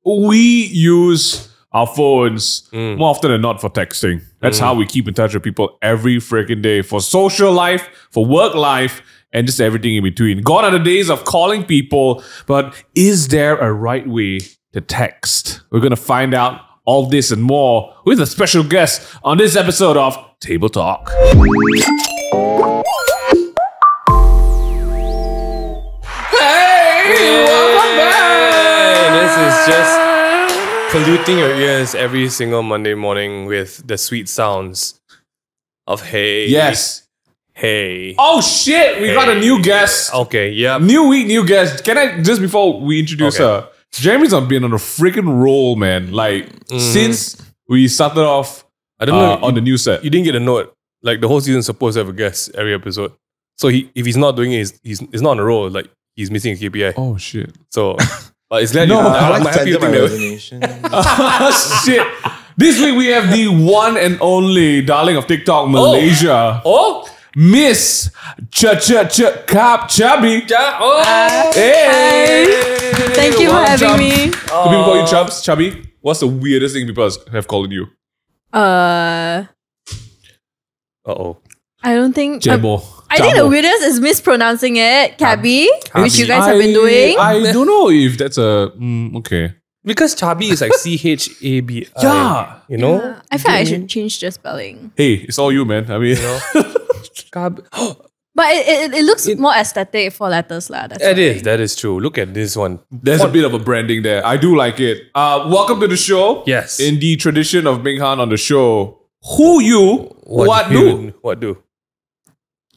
we use our phones more often than not for texting. That's how we keep in touch with people every freaking day for social life, for work life, and just everything in between. Gone are the days of calling people, but is there a right way to text? We're going to find out all this and more with a special guest on this episode of Table Talk. Hey, welcome back! This is just polluting your ears every single Monday morning with the sweet sounds of hey. Yes. Hey. Oh shit, we got a new guest. Okay, yeah. New week, new guest. Can I, just before we introduce her, Jeremy's been on a freaking roll, man. Like, since we started off I don't know on the new set. You didn't get a note. Like, the whole season's supposed to have a guest every episode. So if he's not doing it, he's not on a roll. Like, he's missing a KPI. Oh shit. So, it's glad No, I'm happy to my think that. resignation. Shit. This week we have the one and only darling of TikTok, Malaysia. Oh! Miss Cabi. Hey! Thank you for Welcome, having Chub. me. Do people call you Chubs? Chubby? What's the weirdest thing people have called you? I don't think. Jebo. I think the weirdest is mispronouncing it, Cabi, which you guys have been doing. I don't know if that's a... okay. Because Chabi is like CHABI. Yeah. You know? Yeah, I feel like I should change the spelling. Hey, it's all you, man. I mean... But it looks more aesthetic for letters lah. That's That why. is, that is true. Look at this one. There's a bit of a branding there. I do like it. Welcome to the show. Yes. In the tradition of Ming Han on the show, who you, what do? What do?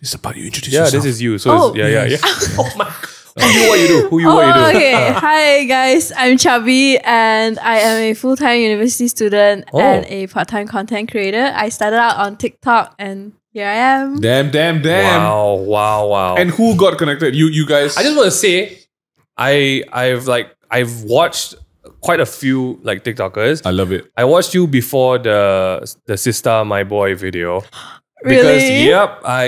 It's about you introduce Yeah, yourself. this is you. So Oh. it's, yeah. Oh my God. Who you, what you do? Who you, what you do? Okay. Hi guys, I'm Cabi and I am a full-time university student and a part-time content creator. I started out on TikTok and here I am. Damn. Wow. And who got connected? You guys? I just want to say, I've watched quite a few like TikTokers. I love it. I watched you before the Sister My Boy video. Really?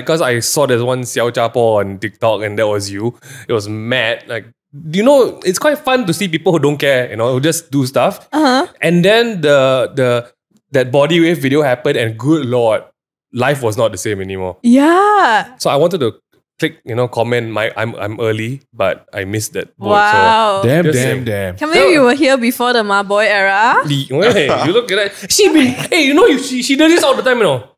Because I saw there's one Xiao Chapo on TikTok and that was you. It was mad. Like, you know, it's quite fun to see people who don't care, you know, who just do stuff. And then that body wave video happened and good lord, life was not the same anymore. Yeah. So I wanted to click, comment. I'm early, but I missed that. Wow. So, Damn. Can't believe you were here before the Ma Boy era. Wait, you look at that. She does this all the time, you know.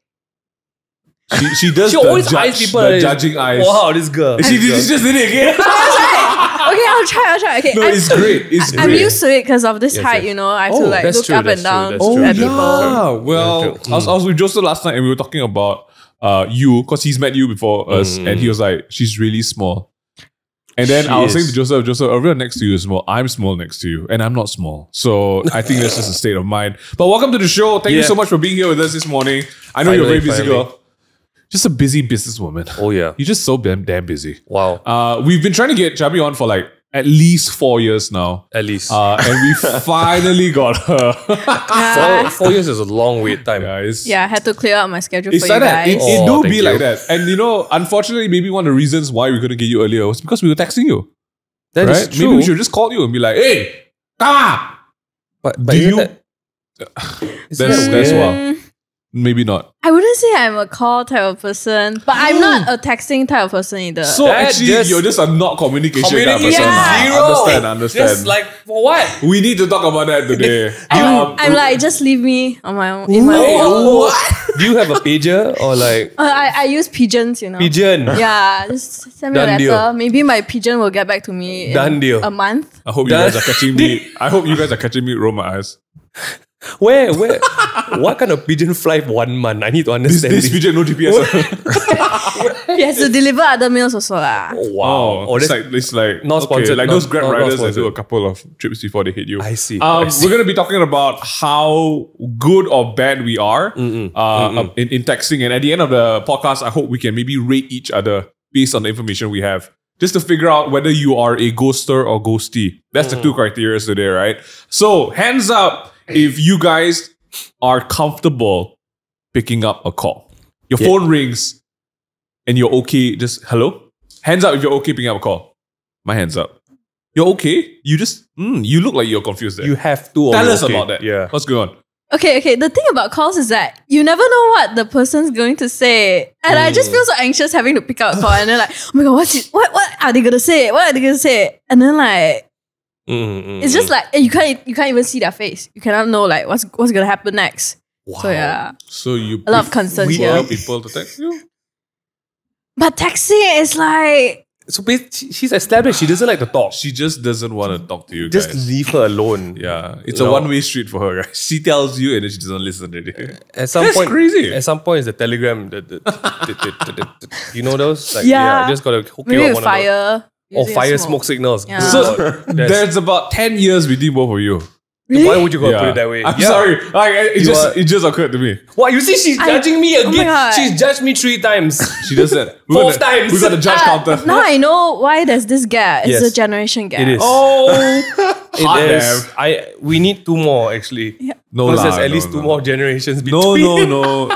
She does She the always eyes people. the judging eyes. Wow, this girl. She just did it again. Okay, I'll try. Okay, No, it's great. It's I'm great. used to it because of this Yes, height, yes. you know. I have Oh, to like that's look true, up that's and down true, that's true. at Yeah. people. Well, I was with Joseph last night and we were talking about you because he's met you before us and he was like, she's really small. And then I was saying to Joseph, everyone next to you is small. I'm small next to you and I'm not small. So I think that's just a state of mind. But welcome to the show. Thank you so much for being here with us this morning. I know you're a very busy girl. Just a busy businesswoman. Oh yeah. You're just so damn busy. Wow. We've been trying to get Chabi on for like at least 4 years now. At least. And we finally got her. 4 years is a long wait time. Guys. Yeah, I had to clear out my schedule It's for like you that. guys. It Oh, do thank be like you. that. And unfortunately, maybe one of the reasons why we couldn't get you earlier was because we were texting you. That is Right? true. Maybe we should just call you and be like, hey, come on. But Do isn't you- that- isn't That's that weird? wild. Maybe not. I wouldn't say I'm a call type of person, but I'm not a texting type of person either. So That actually, just- you're just a not communication kind of Communication person. zero. Understand. Just like, for what? We need to talk about that today. I'm like, just leave me on my own. In my own. Do you have a pager or like I use pigeons, you know. pigeon? Yeah, just send me Done a letter. deal. Maybe my pigeon will get back to me Done in deal. a month. I hope you guys are catching me. I hope you guys are catching me roll my eyes. Where? What kind of pigeon fly for 1 month? I need to understand This pigeon no GPS. He has to deliver other meals also lah. Wow. Oh, it's that's like not sponsored, like not- those Grab not riders that sponsored. do a couple of trips before they hit you. I see. We're gonna be talking about how good or bad we are in texting, and at the end of the podcast, I hope we can maybe rate each other based on the information we have, just to figure out whether you are a ghoster or ghosty. That's the two criteria today, right? So hands up if you guys are comfortable picking up a call. Your phone rings and you're okay. Just hello. Hands up if you're okay picking up a call. My hands up. You're okay? You just, you look like you're confused there. You have to. Tell us okay. about that. Yeah. What's going on? Okay. The thing about calls is that you never know what the person's going to say. And I just feel so anxious having to pick up a call and then like, oh my god, what are they gonna say? What are they gonna say? And then like it's just like you can't even see their face. You cannot know like what's gonna happen next. Wow. So yeah. So you A lot of concerns prefer here. people to text you? But texting is like So she's established. She doesn't like to talk. She just doesn't want to talk to you Just guys. leave her alone. Yeah, it's You a know? one-way street for her, guys. She tells you and then she doesn't listen already. At some That's point, crazy. At some point, it's the telegram. You know those? Like, Yeah. just gotta hook maybe you up with one of those. fire. Or using fire a smoke signals. Yeah. So That's- there's about 10 years between both of you. why would you go put it that way? I'm Yeah. sorry. Like, it just occurred to me. What? You see, she's judging me oh my again. God. She's judged me 3 times. She does that. Fourth times. We got the judge counter. Now I know why there's this gap. It's Yes. a generation gap. It is. Oh, hot It is. damn. We need 2 more actually. No, Because lah, there's at no, least 2 more generations between. No.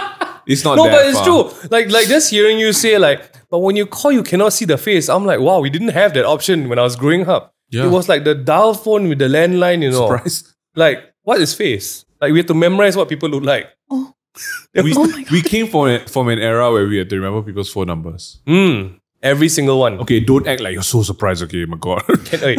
It's not No, that but it's far. true. Like just hearing you say like, but when you call, you cannot see the face. I'm like, wow, we didn't have that option when I was growing up. Yeah. It was like the dial phone with the landline, you know. Surprise. Like, what is face? Like we had to memorize what people look like. Oh. We came from an era where we had to remember people's phone numbers. Every single one. Okay, don't act like you're so surprised. Okay, my God. Wait,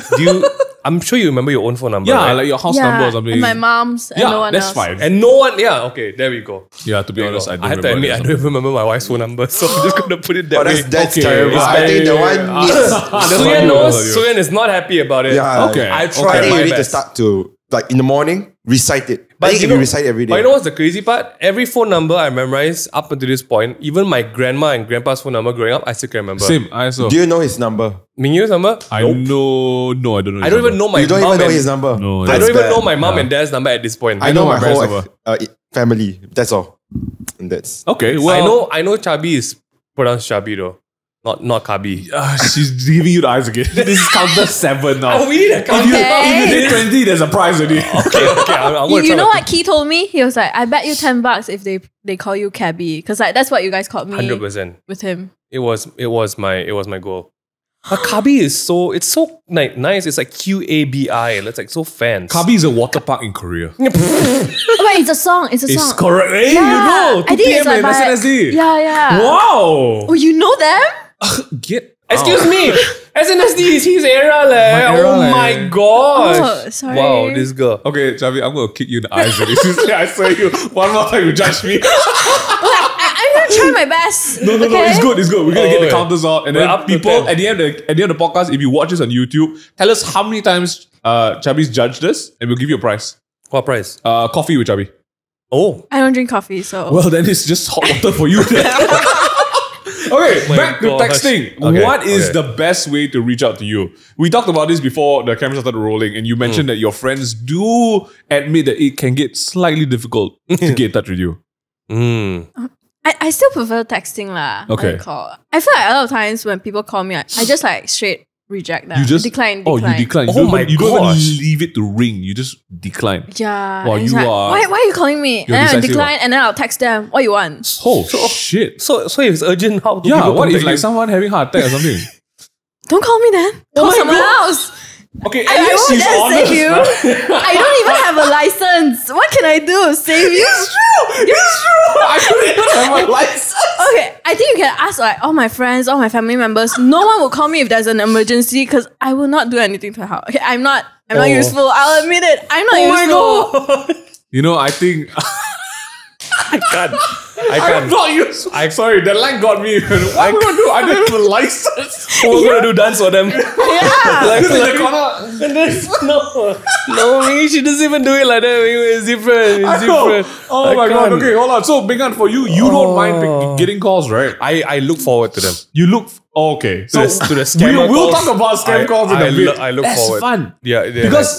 I'm sure you remember your own phone number. Yeah, right? like your house number or something. And my mom's and yeah, no one that's else. fine. And no one, okay, there we go. Yeah, to be There you honest, go. I don't have to remember admit, I that don't even remember my wife's phone number, so I'm just gonna put it that Oh, way. that's Okay. terrible. It's I think the one needs. Suyan knows. Suyan is not happy about it. Yeah. Okay. I I tried think my you need to best. start to like in the morning recite it. But I think if you recite every day. But you know what's the crazy part? Every phone number I memorized up until this point, even my grandma and grandpa's phone number growing up, I still can remember. Same, I also. Do you know his number? Mingyu's number? I Nope. know. No, I don't know. I don't even know my You don't mom even know and- his number. No, I That's don't even bad. know my mom and dad's number at this point. I know my parents' whole family. That's all. And that's Okay, well. I know Cabi is pronounced Cabi though. Not Cabi. She's giving you the eyes again. This is counter 7 now. Oh, we need a If counter. you hit 20, there's a prize already. Okay, I'm gonna You try know my what Key told me? He was like, I bet you $10 if they call you Cabi. Because like that's what you guys called me 100%. with him. It was my goal. But Cabi is so like nice. It's like QABI. That's like so fancy. Kabi is a water park in Korea. Oh, wait, it's a song. It's a It's song. correct. Hey, Yeah. you know. 2 I think it's PM like and by- SNSD. Yeah. Wow. Oh, you know them? Get Excuse me. SNSD is his era, leh. My era, Oh leh. my gosh. Oh, sorry. Wow, this girl. Okay, Chavi, I'm going to kick you in the eyes. I swear you. One more time, you judge me. I'm gonna try my best. No, okay? it's good. We're gonna get the Okay. counters out, and We're then up to people 10. at the end of the podcast, if you watch this on YouTube, tell us how many times Chabi's judged us, and we'll give you a prize. What price? Coffee with Chabi. Oh. I don't drink coffee, so. Well, then it's just hot water for you. Okay, my back to gosh. texting. Okay, What is okay. the best way to reach out to you? We talked about this before the camera started rolling, and you mentioned that your friends do admit that it can get slightly difficult to get in touch with you. I still prefer texting lah. Okay. than call. I feel like a lot of times when people call me, I just like straight reject them. You just decline. Oh, you decline. Oh my You don't gosh. even leave it to ring. You just decline. Yeah. Wow, and it's you like, are- Why are you calling me? And then I decisive, decline, and then I'll text them. What you want? Oh shit! So if it's urgent, how do Yeah, people what if contact like you? someone having heart attack or something? Don't call me then. Call my someone God. else. Okay, I at least won't she's dare honest. save you. right? I don't even have a license. What can I do? Save you? It's true. I don't even have a license. Okay, I think you can ask like all my friends, all my family members. No one will call me if there's an emergency because I will not do anything to help. Okay, I'm not useful. I'll admit it. I'm not useful. You know, I think I can't. I'm not useful. I'm sorry, the line got me. What am I gonna do? I don't have a license. What we're gonna do? Dance for them? Yeah. This is the corner. No, she doesn't even do it like that. It's different. I It's know. different. Oh I my god. can't. Okay, hold on. So, Bingan, for you, you don't mind getting calls, right? I look forward to them. You look. Okay. So, To the scammer we'll calls. talk about scam calls in a bit. I look That's forward. fun. Yeah,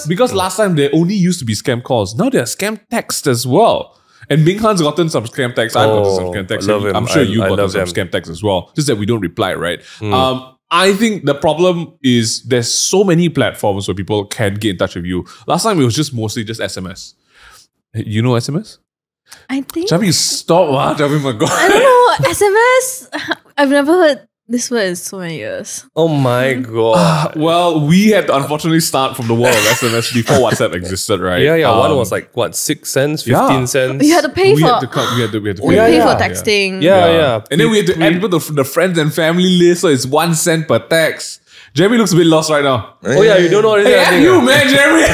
Because last time there only used to be scam calls. Now there are scam texts as well. And Bing Han's gotten some scam texts. I've gotten some scam texts. I love him. I'm sure you've I gotten love some them. scam texts as well. Just that we don't reply, right? I think the problem is there's so many platforms where people can get in touch with you. Last time it was just mostly just SMS. You know SMS? I think Chavi, stop. Chavi, my God. I don't know. SMS. I've never heard This was so many years. Oh my god. Well, we had to unfortunately start from the world of SMS before WhatsApp existed, right? Yeah. One was like what, 6 cents, 15 cents. You had to pay We for. had to cut. We had to pay. pay for texting. Yeah. And then we had to add people to the friends and family list, so it's 1 cent per text. Jeremy looks a bit lost right now. Oh yeah, you don't know anything. Hey, you man, Jeremy.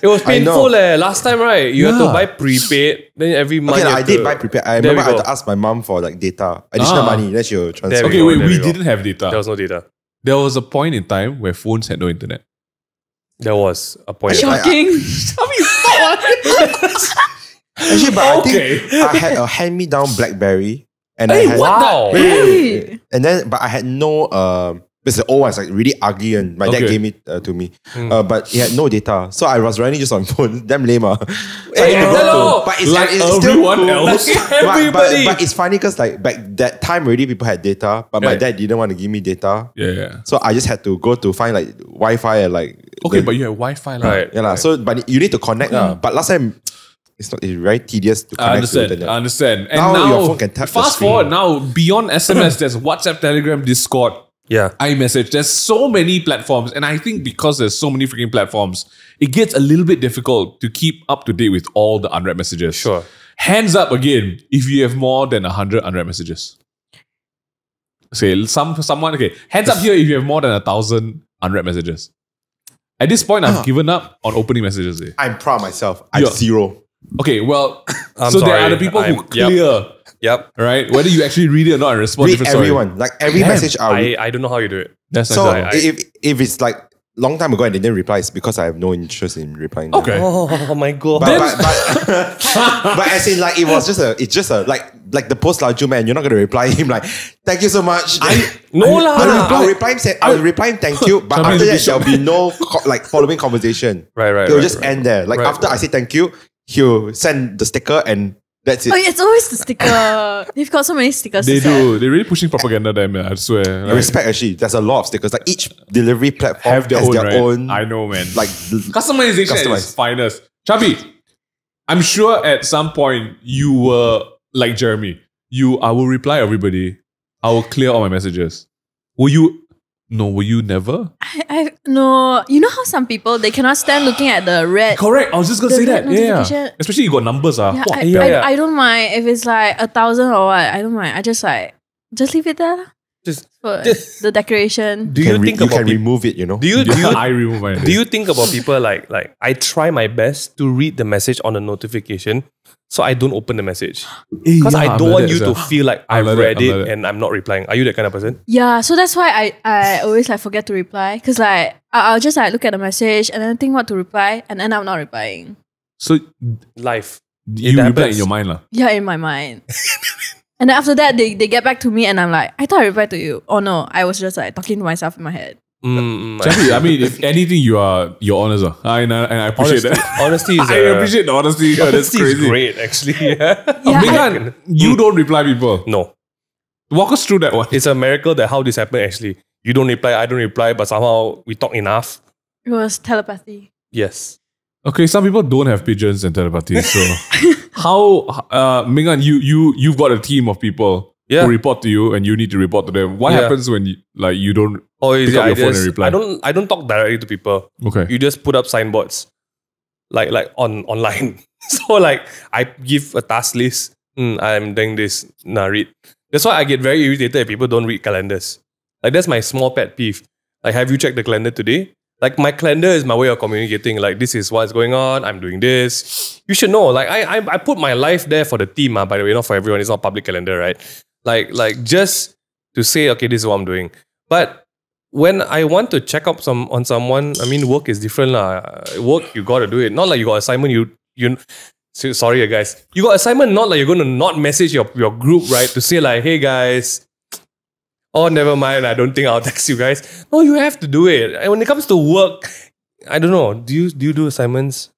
It was painful last time, right? You had to buy prepaid. Then every month. Okay, I did buy prepaid. I remember I had to ask my mom for like data, additional money. Then she'll transfer. Okay, wait, we didn't have data. There was no data. There was a point in time where phones had no internet. There was a point. Shocking. Actually, but I think I had a hand-me-down BlackBerry, and I had but I had no it's the old one. It's like really ugly, and my dad gave it to me. But it had no data, so I was running just on phone. Damn lame, But it's like it's everyone still cool. else. Everybody. But it's funny because like back that time already people had data, but my dad didn't want to give me data. Yeah. So I just had to go to find like Wi-Fi and like But you had Wi-Fi, Right. yeah. So but you need to connect But last time it's very tedious to connect to the internet. I understand. And Now now, your phone can tap the fast screen. forward now, beyond SMS, there's WhatsApp, Telegram, Discord, Yeah. iMessage. There's so many platforms. And I think because there's so many freaking platforms, it gets a little bit difficult to keep up to date with all the unread messages. Sure. Hands up again if you have more than 100 unread messages. Say someone, okay. Hands up here if you have more than 1,000 unread messages. At this point, I've given up on opening messages. I'm proud of myself. I'm 0. Okay, well, I'm so there sorry. are the people who Yep. clear, Yep. right? Whether you actually read it or not and respond. Read different story. everyone. Like every message I'll read. I don't know how you do it. That's So nice. if it's like long time ago and they didn't reply, it's because I have no interest in replying. them. Okay. Oh my god. But as in like it's just a like the post Laju man, you're not gonna reply him like thank you so much. I'll reply him thank you, but after that there'll be no like following conversation. Right. It'll just end there. Like after I say thank you, he'll send the sticker and that's it. Oh, it's always the sticker. They've got so many stickers. They to send. do. They're really pushing propaganda there, man. I swear. I respect actually. There's a lot of stickers. Like each delivery platform have their has own, their right? own. I know, man. Like Customization at its Customized. finest. Chabi, I'm sure at some point you were like Jeremy. I will reply everybody. I will clear all my messages. Will you? No, will you never? No, you know how some people they cannot stand looking at the red. Correct. I was just gonna The say that. red Yeah. notification. Especially you got numbers. Yeah, Wah, I don't mind if it's like 1,000 or what. I don't mind. I just leave it there Just for the decoration. do you think you about can people? remove it, you know? Do you I remove my do you think about people like I try my best to read the message on a notification so I don't open the message because I don't want you to feel like I've read it and I'm not replying. Are you that kind of person? Yeah, so that's why I always like forget to reply because like I'll just like look at the message and then think what to reply and then I'm not replying. So Life. you reply in happens. your mind, lah. Yeah, in my mind. And then after that, they get back to me and I'm like, I thought I replied to you. Oh no, I was just like talking to myself in my head. Chabi, I mean, if anything, you're honest. And I appreciate that. Honesty is I appreciate the honesty. Yeah, that's honesty is crazy. great actually. Yeah. Yeah, Megan, you don't reply people. No. Walk us through that one. It's a miracle that how this happened actually. You don't reply, I don't reply, but somehow we talk enough. It was telepathy. Yes. Okay, some people don't have pigeons and telepathy. So how, Megan, you've got a team of people who report to you and you need to report to them. What happens when you don't pick up your phone and reply? I don't talk directly to people. Okay. You just put up signboards like online. So like I give a task list. I'm doing this. Read. That's why I get very irritated if people don't read calendars. Like that's my small pet peeve. Like, have you checked the calendar today? Like my calendar is my way of communicating. Like this is what's going on. I'm doing this. You should know. Like I put my life there for the team. By the way, not for everyone. It's not public calendar, right? Like just to say, okay, this is what I'm doing. But when I want to check up on someone, I mean, work is different lah. Work, you got to do it. Not like you got assignment. You sorry guys. You got assignment. Not like you're going to not message your group, right? To say like, hey guys. Oh, never mind. I don't think I'll text you guys. No, you have to do it. And when it comes to work, I don't know. Do you do assignments?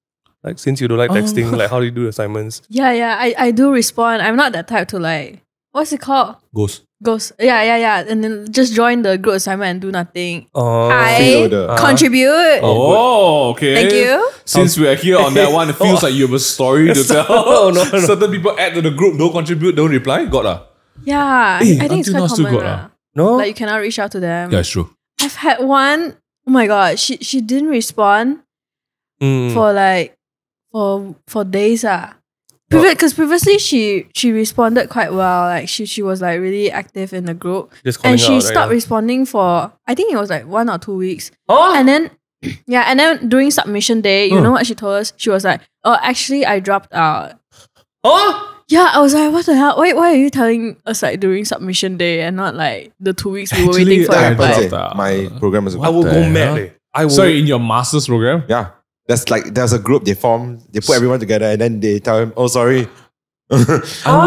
Like since you don't like texting, like how do you do assignments? Yeah. I do respond. I'm not that type to like, what's it called? Ghost. Yeah. And then just join the group assignment and do nothing. Oh, I contribute. Oh, okay. Thank you. Since we're here on that one, it feels like you have a story to tell. No. Certain people add to the group, don't contribute, don't reply. Got lah. Yeah, I think it's until now quite still common. got No? Like you cannot reach out to them. Yeah, it's true. I've had one, oh my god, she didn't respond for like for days. Because previously she responded quite well. Like she was like really active in the group. And she stopped responding for I think it was like 1 or 2 weeks. Oh! And then and then during submission day, you know what she told us? She was like, oh, actually I dropped out. Oh! Yeah, I was like, what the hell? Why are you telling us like during submission day and not like the 2 weeks we were waiting for That it? happens, my program is I will go mad. Sorry, in your master's program? Yeah. There's a group they form, they put everyone together and then they tell him, oh sorry. I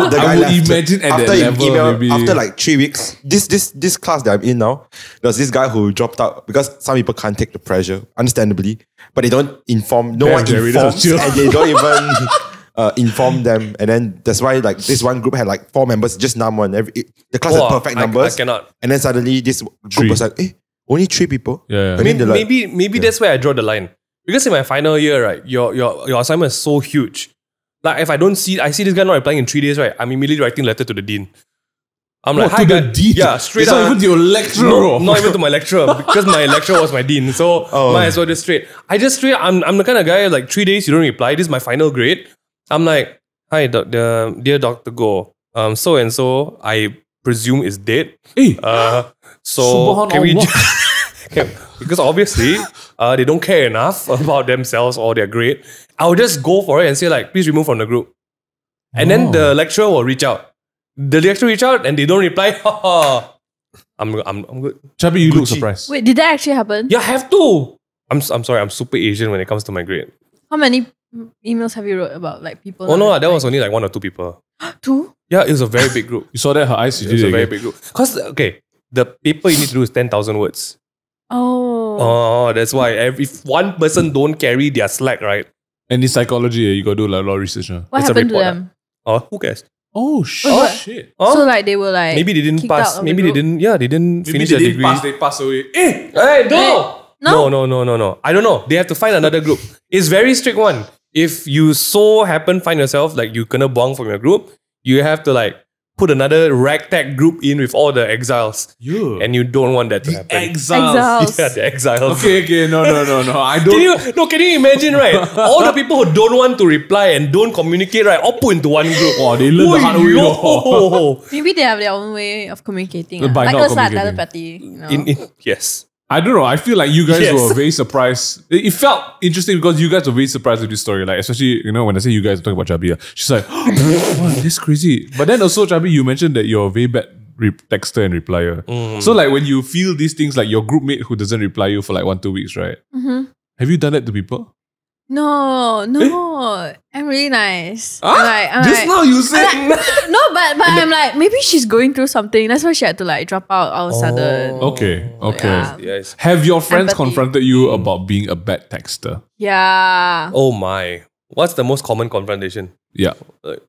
would imagine at that level, maybe. After like 3 weeks, this class that I'm in now, there's this guy who dropped out because some people can't take the pressure, understandably, but they don't inform, no one informs and they don't even inform them. And then that's why like this one group had like 4 members, just num one. The class had perfect numbers. I cannot. And then suddenly this group was like, only 3 people? Yeah. Maybe that's where I draw the line. Because in my final year, right, your assignment is so huge. Like if I see this guy not replying in 3 days, right, I'm immediately writing a letter to the dean. I'm like, hi guy. Yeah, straight up. Not even to your lecturer. No, not even to my lecturer because my lecturer was my dean. So might as well just straight. I'm the kind of guy like 3 days you don't reply. This is my final grade. I'm like, hi, dear Dr. Go. So and so I presume is dead. Hey. So can we? Because obviously they don't care enough about themselves or their grade. I'll just go for it and say like, please remove from the group. And then the lecturer will reach out. The lecturer reach out and they don't reply. I'm good. Chabi, you look surprised. Wait, did that actually happen? Yeah, I have to. I'm sorry. I'm super Asian when it comes to my grade. How many emails have you wrote about like people? Oh no, that was only like 1 or 2 people. 2? Yeah, it was a very big group. You saw that her eyes? It was a very big group. Because the paper you need to do is 10,000 words. Oh, that's why if one person don't carry their slack, right? And in psychology, you got to do like a lot of research. What happened to them? Who cares? Oh shit! So like they were like maybe they didn't pass. Maybe they didn't. Yeah, they didn't finish their degree. They passed away. Hey, no. I don't know. They have to find another group. It's very strict one. If you so happen find yourself like you kena buang from your group, you have to like put another ragtag group in with all the exiles. Yeah. And you don't want that to happen. Exiles. Yeah, the exiles. Okay. No. I don't. Can you imagine, right? All the people who don't want to reply and don't communicate, right, all put into one group. Oh, they learn the hard way. Maybe they have their own way of communicating. By like not us, like communicating. telepathy. Yes. I don't know. I feel like you guys were very surprised. It felt interesting because you guys were very surprised with this story. Like, especially, when I say you guys talking about Chabi, she's like, wow, that's crazy. But then also, Chabi, you mentioned that you're a very bad texter and replier. So like when you feel these things, like your group mate who doesn't reply you for like 1-2 weeks, right? Have you done that to people? No. I'm really nice. Now you said no, but I'm like, maybe she's going through something. That's why she had to like drop out all of a sudden. Okay. Yeah. Yes. Have your friends confronted you about being a bad texter? Yeah. Oh my. What's the most common confrontation? Yeah.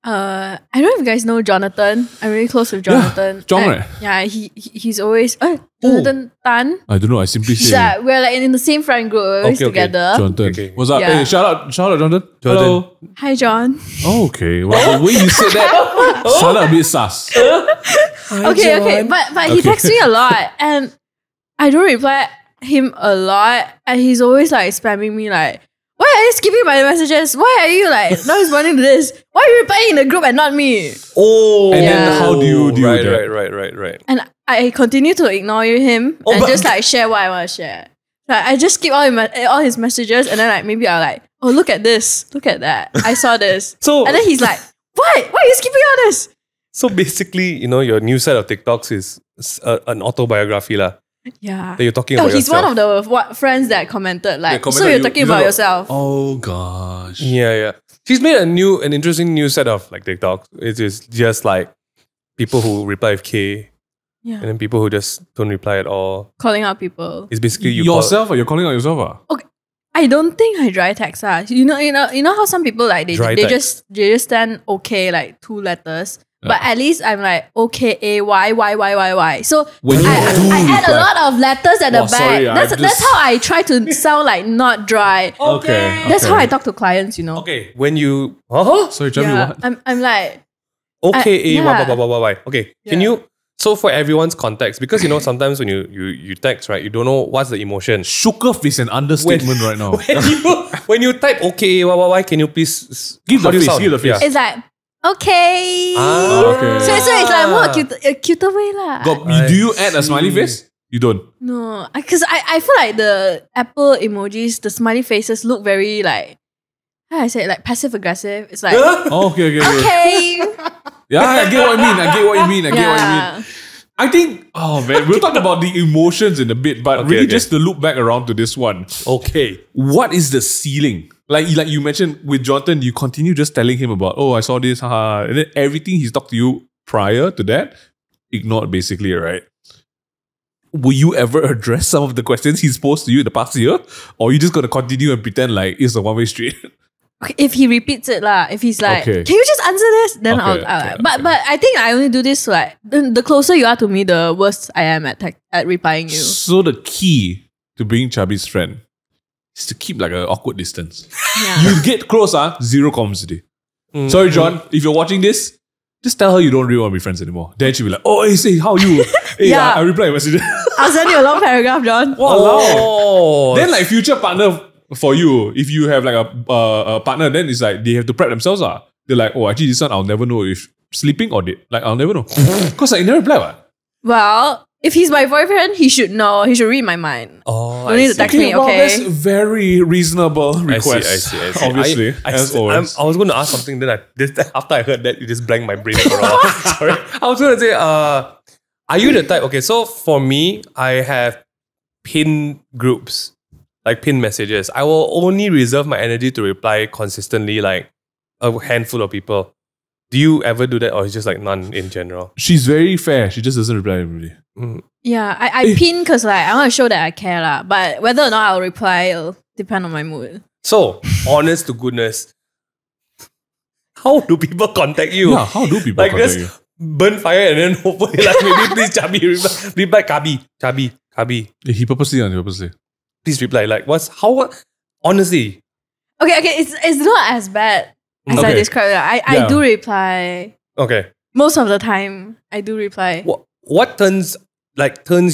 I don't know if you guys know Jonathan. I'm really close with Jonathan. Yeah, John, right? Yeah, he's always Jonathan Tan. I don't know. I simply say we're like in the same friend group. We're always together. Jonathan. Okay. What's up? Yeah. Hey, shout out, Jonathan. Hello. Hi, John. Oh, okay. Well, the way you said that sounded a bit sus. Okay. But he texts me a lot, and I don't reply him a lot, and he's always like spamming me like, why are you skipping my messages? Why are you like not responding to this? Why are you replying in the group and not me? Oh, and then how do you do that? Right. And I continue to ignore him and just like share what I want to share. Like I just skip all his messages and then like maybe I'll like, oh look at this, look at that. I saw this. And then he's like, why? Why are you skipping all this? So basically, your new set of TikToks is an autobiography lah. Yeah. That you're talking about he's yourself. one of the friends that commented like, so you're talking about yourself. Oh gosh. Yeah. She's made an interesting new set of like TikToks. It is just like people who reply with K. Yeah. And then people who just don't reply at all. Calling out people. It's basically yourself or you're calling out yourself? Okay. I don't think I dry text. You know how some people like they just send okay like 2 letters. But at least I'm like, okay, Y. So I add a lot of letters at the back. Sorry, that's how I try to sound like not dry. Okay. That's how I talk to clients, Okay, when you... Sorry, tell me what? I'm like... Okay, Y. Okay, can you... So for everyone's context, because sometimes when you text, right, you don't know what's the emotion. Shook off is an understatement right now. When you type okay, why can you please give the face? Give the face. It's like okay. Okay. So it's like more a cuter way lah. Do you add a smiley face? You don't. No, because I feel like the Apple emojis, the smiley faces look very like, how I say it, like passive aggressive. It's like okay. Yeah, I get what you mean. I think, oh man, we'll talk about the emotions in a bit, but just to loop back around to this one. Okay. What is the ceiling? Like you mentioned with Jonathan, you continue just telling him about, oh, I saw this, haha. And then everything he's talked to you prior to that, ignored basically, right? Will you ever address some of the questions he's posed to you in the past year? Or are you just going to continue and pretend like it's a one-way street? Okay, if he repeats it lah, if he's like, can you just answer this? Then But I think I only do this like, the closer you are to me, the worse I am at replying you. So the key to being Chabi's friend is to keep like an awkward distance. Yeah. You get close, zero comedy. Sorry, John, if you're watching this, just tell her you don't really want to be friends anymore. Then she'll be like, oh, hey, say, how are you? Hey, Yeah. I reply your message. I'll send you a long paragraph, John. Wow. Then like future partner for you, if you have like a partner, then it's like they have to prep themselves. They're like, oh, actually this one I'll never know if sleeping or dead. Like I'll never know. Because I never reply what? Well, if he's my boyfriend, he should know. He should read my mind. Oh, don't need to text me, well, okay? that's a very reasonable request. I see. Obviously, as always. I was going to ask something, then after I heard that, you just blanked my brain for a while. Sorry. I was going to say, are you the type? Okay, so for me, I have pin groups, like pin messages. I will only reserve my energy to reply consistently, like a handful of people. Do you ever do that, or it's just like none in general? She's very fair. She just doesn't reply everybody. Yeah, I pin because like I want to show that I care lah. But whether or not I'll reply, it'll depend on my mood. So, honest to goodness, how do people contact you? Yeah, how do people like contact you? just burn fire and then hopefully like maybe please Chabi reply Cabi. He purposely. Please reply. Like what? Honestly. Okay, it's not as bad as I described it. I do reply. Okay. Most of the time, I do reply. What turns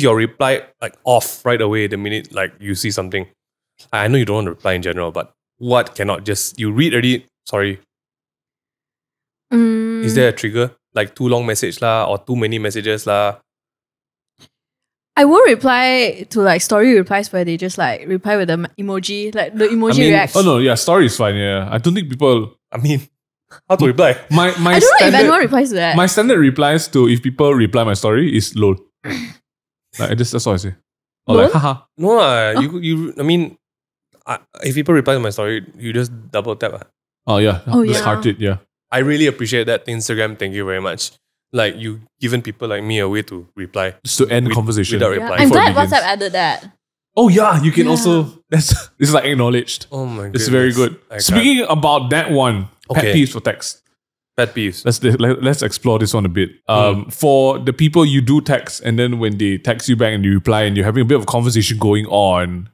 your reply like off right away the minute like you see something? I know you don't want to reply in general, but what cannot just you read already? Sorry. Is there a trigger? Like too long message lah, or too many messages lah? I won't reply to like story replies where they just like reply with the emoji, like the emoji reacts. Oh no, yeah, story is fine. Yeah, I don't think people. I mean, how to reply? My I don't know if anyone replies to that. My standard replies to if people reply my story is lol. Like that's all I say. Or like haha. No lah, you. I mean, if people reply to my story, you just double tap. Oh yeah. Just yeah. heart it. Yeah. I really appreciate that. Instagram, thank you very much. Like you given people like me a way to reply. Just to end conversation. Without Yeah, replying. I'm glad WhatsApp added that. Oh yeah, you can also. This is like acknowledged. Oh my goodness. It's very good. Speaking about that one, pet peeves for text. Pet peeves. Let's explore this one a bit. For the people you do text, and then when they text you back and you reply, and you're having a bit of a conversation going on,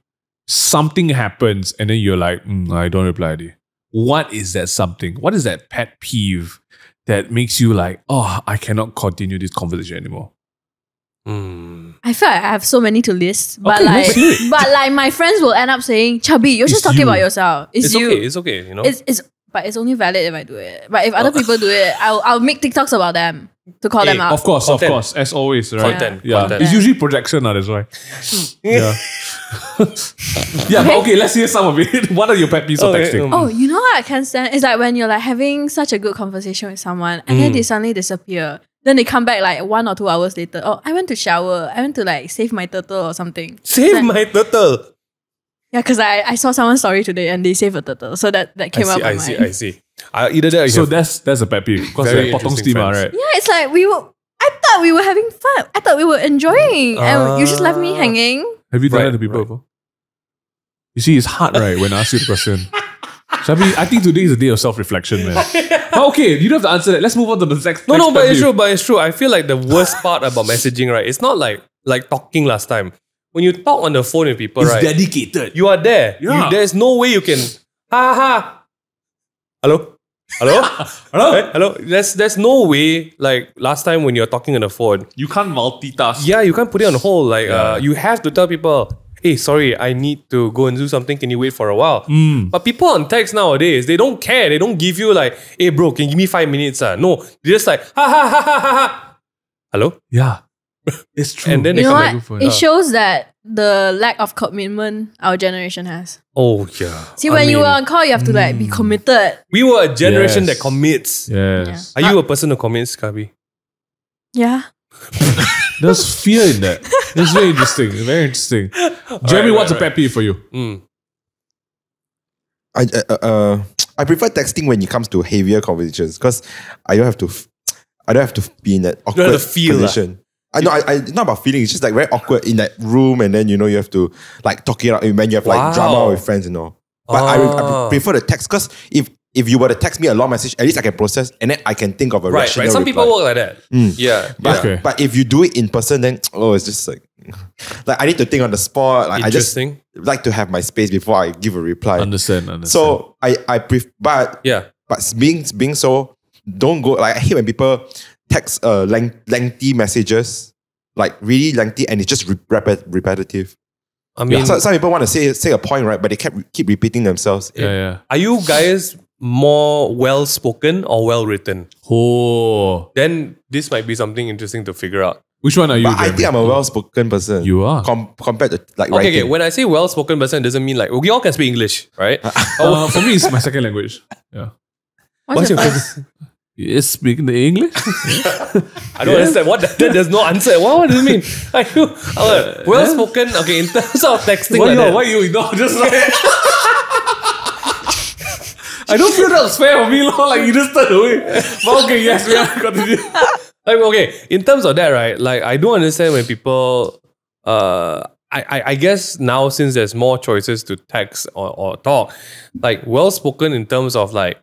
something happens, and then you're like, I don't reply. What is that something? What is that pet peeve that makes you like, oh, I cannot continue this conversation anymore? I feel like I have so many to list, but Okay, let's hear it. like my friends will end up saying, "Chabi, you're just talking you. about yourself. It's you. okay. It's okay. You know. But it's only valid if I do it. But if other people do it, I'll make TikToks about them to call them out. Of course, as always, right? Content. Yeah, Content. it's usually projection, that's why. Yeah. Yeah, but okay, let's hear some of it. What are your pet peeves of texting? Oh, you know what I can't stand? It's like when you're like having such a good conversation with someone and then they suddenly disappear. Then they come back like 1 or 2 hours later. Oh, I went to shower. I went to like save my turtle or something. Save my turtle. Yeah, because I saw someone's story today and they saved a turtle. So that came up on mine. I see. Either that or So that's a pet peeve. Because Very like potong interesting steamer, friends. right? Yeah, it's like I thought we were having fun. I thought we were enjoying. And you just left me hanging. Have you done Right, that to people before? You see, it's hard, right, when I ask you the question. Shabi, I think today is a day of self-reflection, man. But okay, you don't have to answer that. Let's move on to the next. No, next but pet it's peeve. true. But it's true. I feel like the worst part about messaging, right? It's not like talking last time. When you talk on the phone with people, It's right? dedicated. You are there. Yeah. There's no way you can. Ha ha. Hello. Hello? Hello? There's no way, like last time when you're talking on the phone, You can't multitask. yeah, you can't put it on hold. Like you have to tell people, hey, sorry, I need to go and do something. Can you wait for a while? But people on text nowadays, they don't care. They don't give you like, hey bro, can you give me 5 minutes? No, they're just like, ha ha ha ha ha ha. Hello? Yeah. It's true. And then You they know come what? back. It shows that the lack of commitment our generation has. Oh yeah. See, when you were on call, you have to like be committed. We were a generation Yes. that commits. Yes. Are you a person who commits, Cabi? Yeah. There's fear in that. It's very interesting. Very interesting. Jeremy, what's a pet peeve for you? I prefer texting when it comes to heavier conversations because I don't have to be in that awkward have to feel position. I know it's not about feeling, it's just like very awkward in that room, and then you have to like talk it out when you have like drama with friends and all. But I prefer the text because if you were to text me a long message, at least I can process and then I can think of a rational Right. Some reply. people work like that. Yeah. But if you do it in person, then it's just like I need to think on the spot. Like I just Interesting. like to have my space before I give a reply. Understand. So I prefer, but being so, don't go. Like I hate when people text lengthy messages, like really lengthy, and it's just repetitive. I mean, some people want to say a point, right? But they keep repeating themselves. Yeah. are you guys more well spoken or well written? Oh. Then this might be something interesting to figure out. Which one are you, But I Jeremy? think I'm a well-spoken person. You are. Compared to like Okay, writing. when I say well spoken person, it doesn't mean like we all can speak English, right? For me, it's my second language. Yeah. What's your first? Is speaking the English? I don't understand. What there's no answer. What does it mean? Like, well spoken. Okay, in terms of texting, Why you know? Just like I don't feel that was fair for me, like you just turned away. But okay, yes, we have to continue. Like, okay, in terms of that, right? Like, I don't understand when people. I guess now since there's more choices to text or talk, like well spoken in terms of like.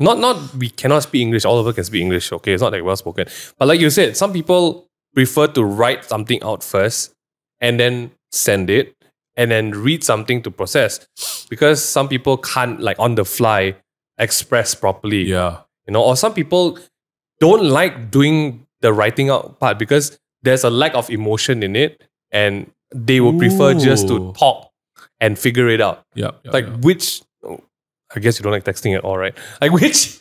Not we cannot speak English. All of us can speak English. Okay, it's not like well spoken. But like you said, some people prefer to write something out first and then send it and then read something to process, because some people can't like on the fly express properly. Yeah. Or some people don't like doing the writing out part because there's a lack of emotion in it, and they would prefer just to talk and figure it out. Yeah. Which. I guess you don't like texting at all, right? Like which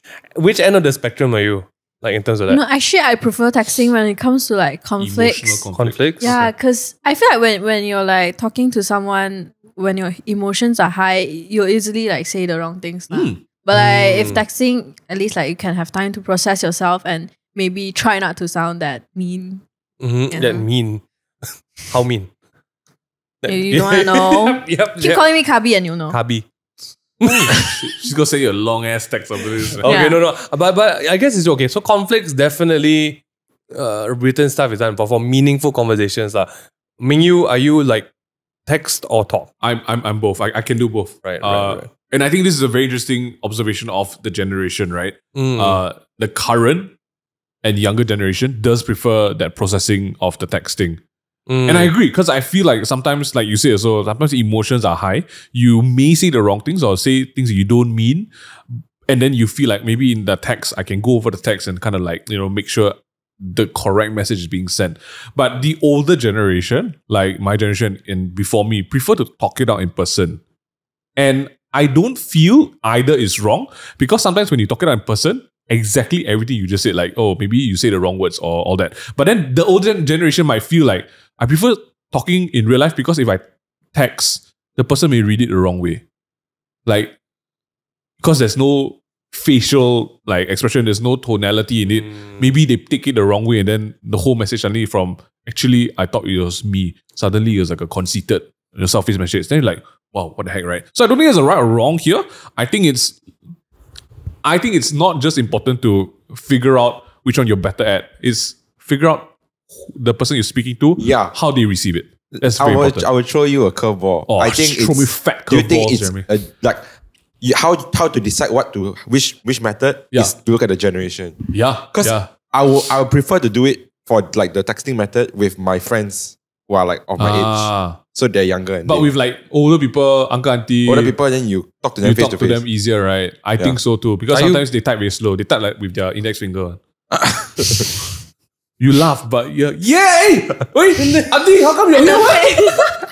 end of the spectrum are you? Like in terms of that? No, actually, I prefer texting when it comes to like conflicts. Emotional Conflicts? Yeah, because I feel like when you're like talking to someone, when your emotions are high, you'll easily like say the wrong things. But like if texting, at least like you can have time to process yourself and maybe try not to sound that mean. Mm-hmm. That mean. How mean? You don't want to know. Keep calling me Cabi and you'll know. Cabi. She's gonna say a long ass text after this. Okay, no. But I guess it's okay. So conflicts definitely written stuff is done, but for meaningful conversations, Ming, are you like text or talk? I'm both. I can do both. Right. And I think this is a very interesting observation of the generation, right? The current and younger generation does prefer that processing of the texting. And I agree, because I feel like sometimes, like you say, so sometimes emotions are high. You may say the wrong things or say things that you don't mean. And then you feel like maybe in the text, I can go over the text and kind of like, make sure the correct message is being sent. But the older generation, like my generation and before me, prefer to talk it out in person. And I don't feel either is wrong, because sometimes when you talk it out in person, exactly everything you just said, like, oh, maybe you say the wrong words or all that. But then the older generation might feel like, I prefer talking in real life, because if I text, the person may read it the wrong way. Like, because there's no facial like expression, there's no tonality in it. Maybe they take it the wrong way, and then the whole message suddenly from, actually, I thought it was me. Suddenly it was like a conceited, selfish message. Then you're like, wow, what the heck, right? So I don't think there's a right or wrong here. I think it's not just important to figure out which one you're better at. It's figure out the person you're speaking to, how they receive it. That's very important. I would throw you a curveball. Oh, I think throw me fat do you think curveballs, it's Jeremy. how to decide which method is to look at the generation? Yeah, because I would prefer to do it for like the texting method with my friends who are like of my age. So they're younger. But with like older people, uncle, auntie, older people, then you talk to them you face talk to to face. them easier, right? I think so too. Because sometimes they type very slow. They type like with their index finger. You laugh, but you're yay! Wait, auntie, how come you're here?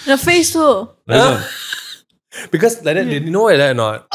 The face too. Because like that, you know what that or not?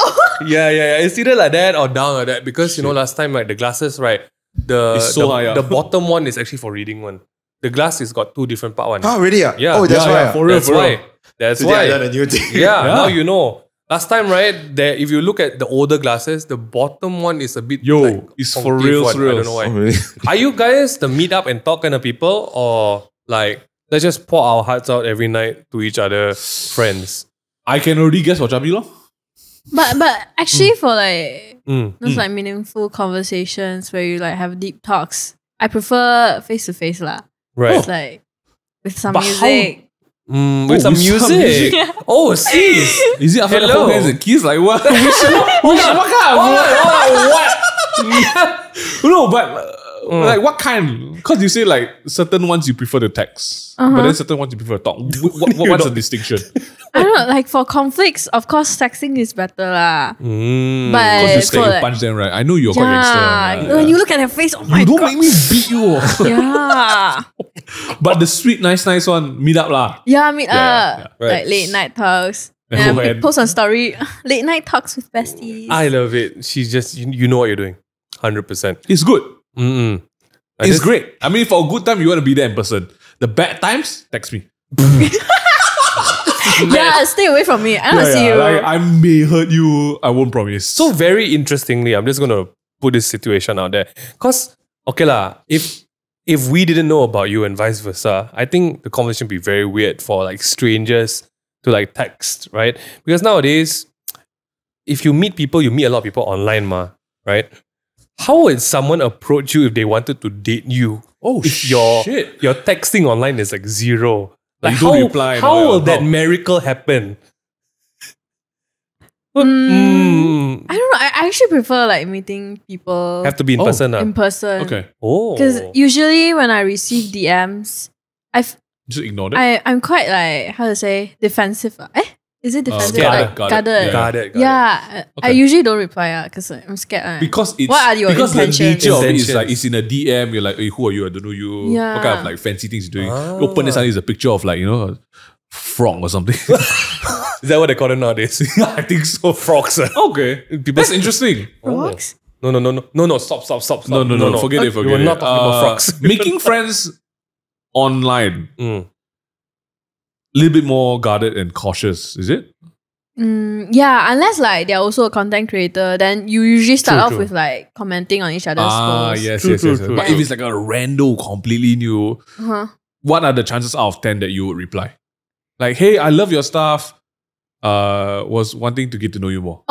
Yeah. It's either like that or down like that. Because you know, last time, right, the glasses, right? It's so high up. The bottom one is actually for reading one. The glass is got two different part one. Oh, really? Yeah. Oh, that's why. For real, That's for why. real. That's Today I why. learned a new thing. Yeah, now you know. Last time, right, there, if you look at the older glasses, the bottom one is a bit like, it's for concave real, one. real. I don't know why. Oh, really? Are you guys the meet up and talk kind of people, or like let's just pour our hearts out every night to each other, friends? I can already guess what Cabi lo. But actually for like those like meaningful conversations where you like have deep talks, I prefer face to face lah. Right. It's like with some But music. With some music. Oh, see. Is it after the Hello. whole hands and kiss? Like what? what kind of No, but like what kind? Because you say like certain ones you prefer the text, but then certain ones you prefer talk. What's the distinction? I don't know, like for conflicts, of course texting is better lah. Because But you scared for you like, punch them, right? I know you're quite gangster. when you look at their face, oh my You don't god. make me beat you. Yeah. But the sweet, nice one, meet up lah. Yeah, meet up. yeah, right. Like late night talks. And And post on story. Late night talks with besties. I love it. She's just, you know what you're doing. 100%. It's good. It's just- great. I mean, for a good time, you want to be there in person. The bad times, text me. Yeah, stay away from me. I don't see you. Like, I may hurt you. I won't promise. So very interestingly, I'm just gonna put this situation out there. Cause okay lah, if we didn't know about you and vice versa, I think the conversation would be very weird for like strangers to like text, right? Because nowadays, if you meet people, you meet a lot of people online, right? How would someone approach you if they wanted to date you? Oh, If your shit. your texting online is like zero. Like You don't reply and how all will that. that How? miracle happen? I don't know. I actually prefer like meeting people Have to be in person. in person. Okay. Oh. Because usually when I receive DMs, Just ignore it. I'm quite like, how to say, defensive. Is it defensive? Guarded, Like, guarded. guarded. Got it. Yeah, I Okay. usually don't reply because I'm scared. Because it's What are your because the intentions? nature of it is Intentions. like it's in a DM. You're like, hey, who are you? I don't know you. Yeah. What kind of like fancy things you're doing? You open it, suddenly it's a picture of like, you know, a frog or something. Is that what they call it nowadays? I think so. Frogs. Okay. That's interesting. Frogs? No, stop. No. Forget it. We were not talking about frogs. Making friends online, Mm. little bit more guarded and cautious, is it? Yeah, unless like they're also a content creator, then you usually start off True. with like commenting on each other's posts. Yes, True, yes, true, yes. true, But true. if it's like a rando completely new, Uh-huh. what are the chances out of 10 that you would reply? Like, hey, I love your stuff. Was wanting to get to know you more.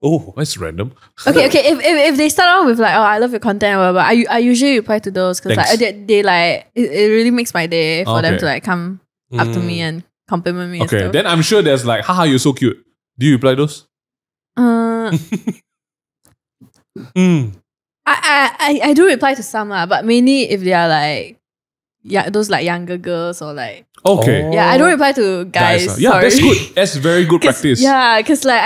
Oh, That's random. Okay. If they start off with like, oh, I love your content, or whatever, I usually reply to those because like Thanks. they like it really makes my day for them Okay. to like come up to me and compliment me. Okay, and stuff. then I'm sure there's like, haha, you're so cute. Do you reply those? I do reply to some lah, but mainly if they are like those like younger girls or like Okay. yeah, I don't reply to guys. Yeah, that's sorry. good. That's very good 'Cause- practice. Yeah, because like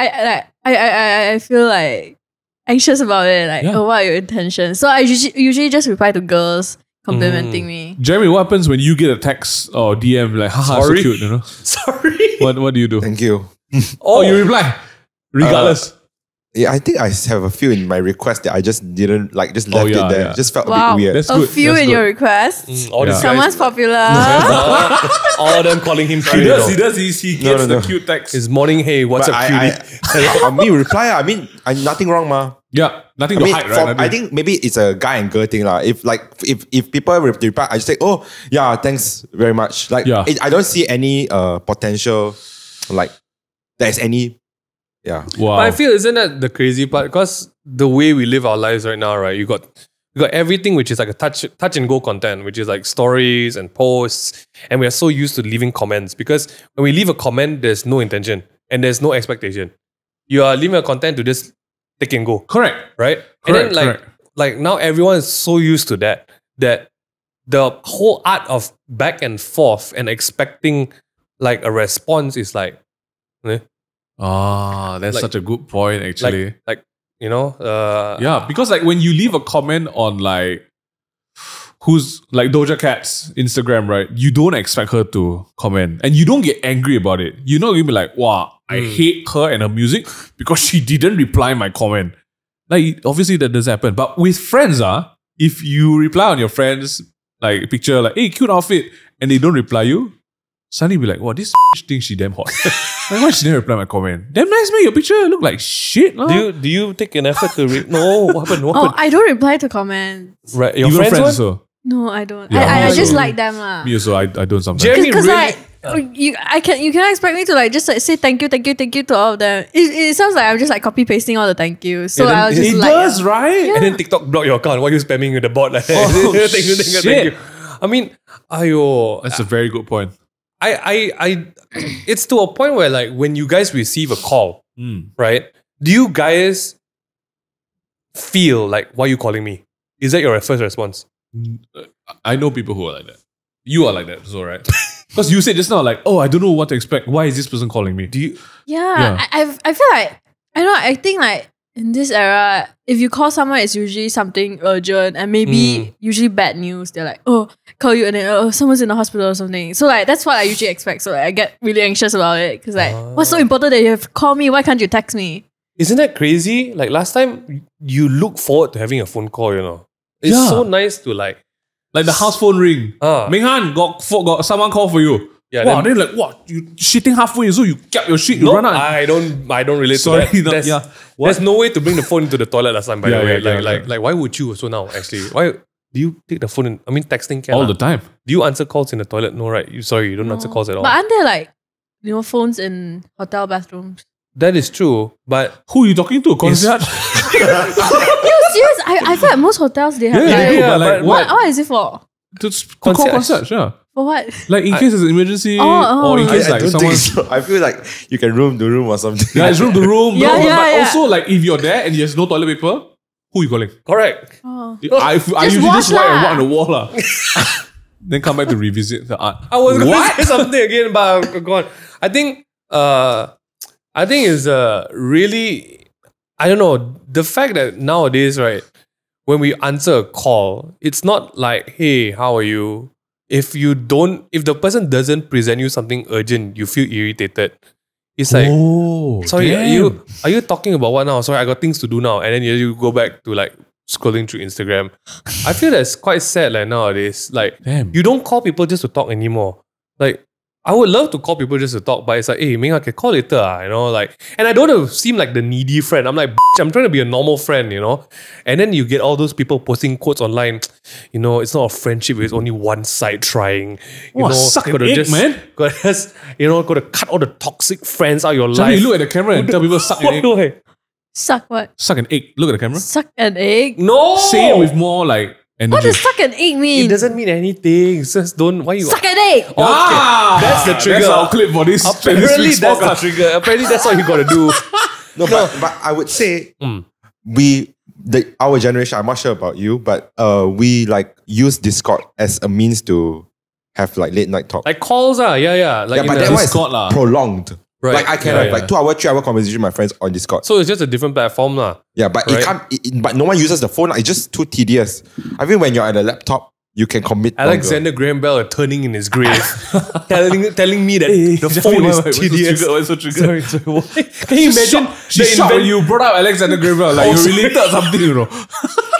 I feel like anxious about it. Like, Yeah. oh, what are your intentions? So I usually just reply to girls complimenting me. Jeremy, what happens when you get a text or DM like, haha, Sorry. so cute, you know? sorry. What do you do? Thank you. Oh, you reply. Regardless. Yeah, I think I have a few in my request that I just didn't like, just left yeah, it there. yeah. Just felt a Wow, bit weird. That's a good. few That's in good. your requests. All these Someone's guys, popular. all of them calling him He cute. does. He gets no. the cute text. His morning, hey, what's But up, cutie? I mean, reply. I mean, nothing wrong, ma. Yeah, nothing I to mean, hide, right? I think maybe it's a guy and girl thing, lah. If people reply, I just say, oh yeah, thanks very much. Like, Yeah. I don't see any potential, like there's any, yeah. Wow. But I feel, isn't that the crazy part? Because the way we live our lives right now, right? You got everything which is like a touch and go content, which is like stories and posts, and we are so used to leaving comments because when we leave a comment, there's no intention and there's no expectation. You are leaving a content to just take and go, correct. right? Correct, And then like now everyone is so used to that the whole art of back and forth and expecting like a response is like, that's like- such a good point, actually. like you know, Yeah, because like when you leave a comment on like who's like Doja Cat's Instagram, right? You don't expect her to comment and you don't get angry about it. You're not gonna be like, wow, I hate her and her music because she didn't reply my comment. Like obviously that does happen. But with friends, if you reply on your friends like picture like, hey, cute outfit, and they don't reply you, suddenly be like, wow, this thinks she damn hot. Like, why she didn't reply my comment? Damn nice, man. Your picture look like shit. do you take an effort to read? No, what happened? What Oh, happened? I don't reply to comments. Right, your Even friends, friends one? also. No, I don't. Yeah, I me just also. like them lah. Me also, I don't sometimes. Jeremy Because really. you cannot expect me to like just like say thank you to all of them. It sounds like I'm just like copy pasting all the thank yous. So Yeah, then I'll just It like does, right? And then TikTok block your account. Why are you spamming with the bot like that? Oh, thank you. shit. I mean, ayo. That's a very good point. I it's to a point where like when you guys receive a call, Mm. right? Do you guys feel like, why are you calling me? Is that your first response? I know people who are like that. You are like that, so right? Because you said just now, like, oh, I don't know what to expect. Why is this person calling me? Do you? yeah. I feel like I think like in this era, if you call someone, it's usually something urgent and maybe usually bad news. They're like, oh, call you and then oh, someone's in the hospital or something. So like that's what I usually expect. So like, I get really anxious about it because like, what's so important that you have to call me? Why can't you text me? Isn't that crazy? Like last time, you look forward to having a phone call. You know, it's Yeah. so nice to like Like the house phone ring. Ming Han, got someone call for you. Yeah, Wow, then- then like, what? You shitting halfway, so you kept your shit, you No, run out. I don't relate Sorry, to that. no, There's no way to bring the phone into the toilet last time, by Yeah, the way. yeah, Like why would you also now, actually? Why do you take the phone in? I mean, texting can. All lah. the time. Do you answer calls in the toilet? No, right? You don't answer calls at all. But aren't there like phones in hotel bathrooms? That is true, but Who are you talking to? Concierge? Serious? I feel like most hotels they have Yeah, like, they do, yeah, but like, but- what is it for? to call Concierge. concierge, yeah. For what? Like in case there's an emergency Oh. or in case I like don't someone... think so. I feel like you can room to room or something. Yeah, it's room to room. Yeah, but yeah. also like if you're there and there's no toilet paper, who are you calling? correct. Oh. I usually wash just write and lah. write on the wall lah. Then come back to revisit the art. I was going What? to say something again, but go on. I think it's really, I don't know, the fact that nowadays, right, when we answer a call, it's not like, hey, how are you? If the person doesn't present you something urgent, you feel irritated. It's like, Oh, sorry, damn. are you talking about what now? Sorry, I got things to do now. And then you go back to like scrolling through Instagram. I feel that's quite sad like nowadays. Like, Damn. you don't call people just to talk anymore. Like, I would love to call people just to talk, but it's like, hey, Ming, I can call later, like, and I don't want to seem like the needy friend. I'm like, I'm trying to be a normal friend, and then you get all those people posting quotes online, it's not a friendship, it's only one side trying, Suck an gotta egg, man. Gotta just, gotta cut all the toxic friends out of your Suddenly life. you look at the camera and tell people suck an egg. Why? Suck what? Suck an egg. Look at the camera. Suck an egg? No! Say it with more like energy. What does suck an egg mean? It doesn't mean anything. It's just don't, why you... Suck an egg! That's the trigger. That's our clip for this. Apparently this week's that's the podcast. trigger. Apparently that's what you gotta do. No, but I would say our generation, I'm not sure about you, but we like use Discord as a means to have like late night talk. Like calls, Like yeah, in but the- that one is Discord lah. prolonged. Right. Like I can Yeah, have like 2 hour, 3 hour conversation with my friends on Discord. So it's just a different platform, lah. Yeah, but Right. it can't. But no one uses the phone. It's just too tedious. I think when you're at a laptop, you can commit. Alexander Graham Bell turning in his grave, telling me that the phone is tedious. Why so triggered? Sorry, why? Can you imagine She shocked when you brought up Alexander Graham Bell, like you related something,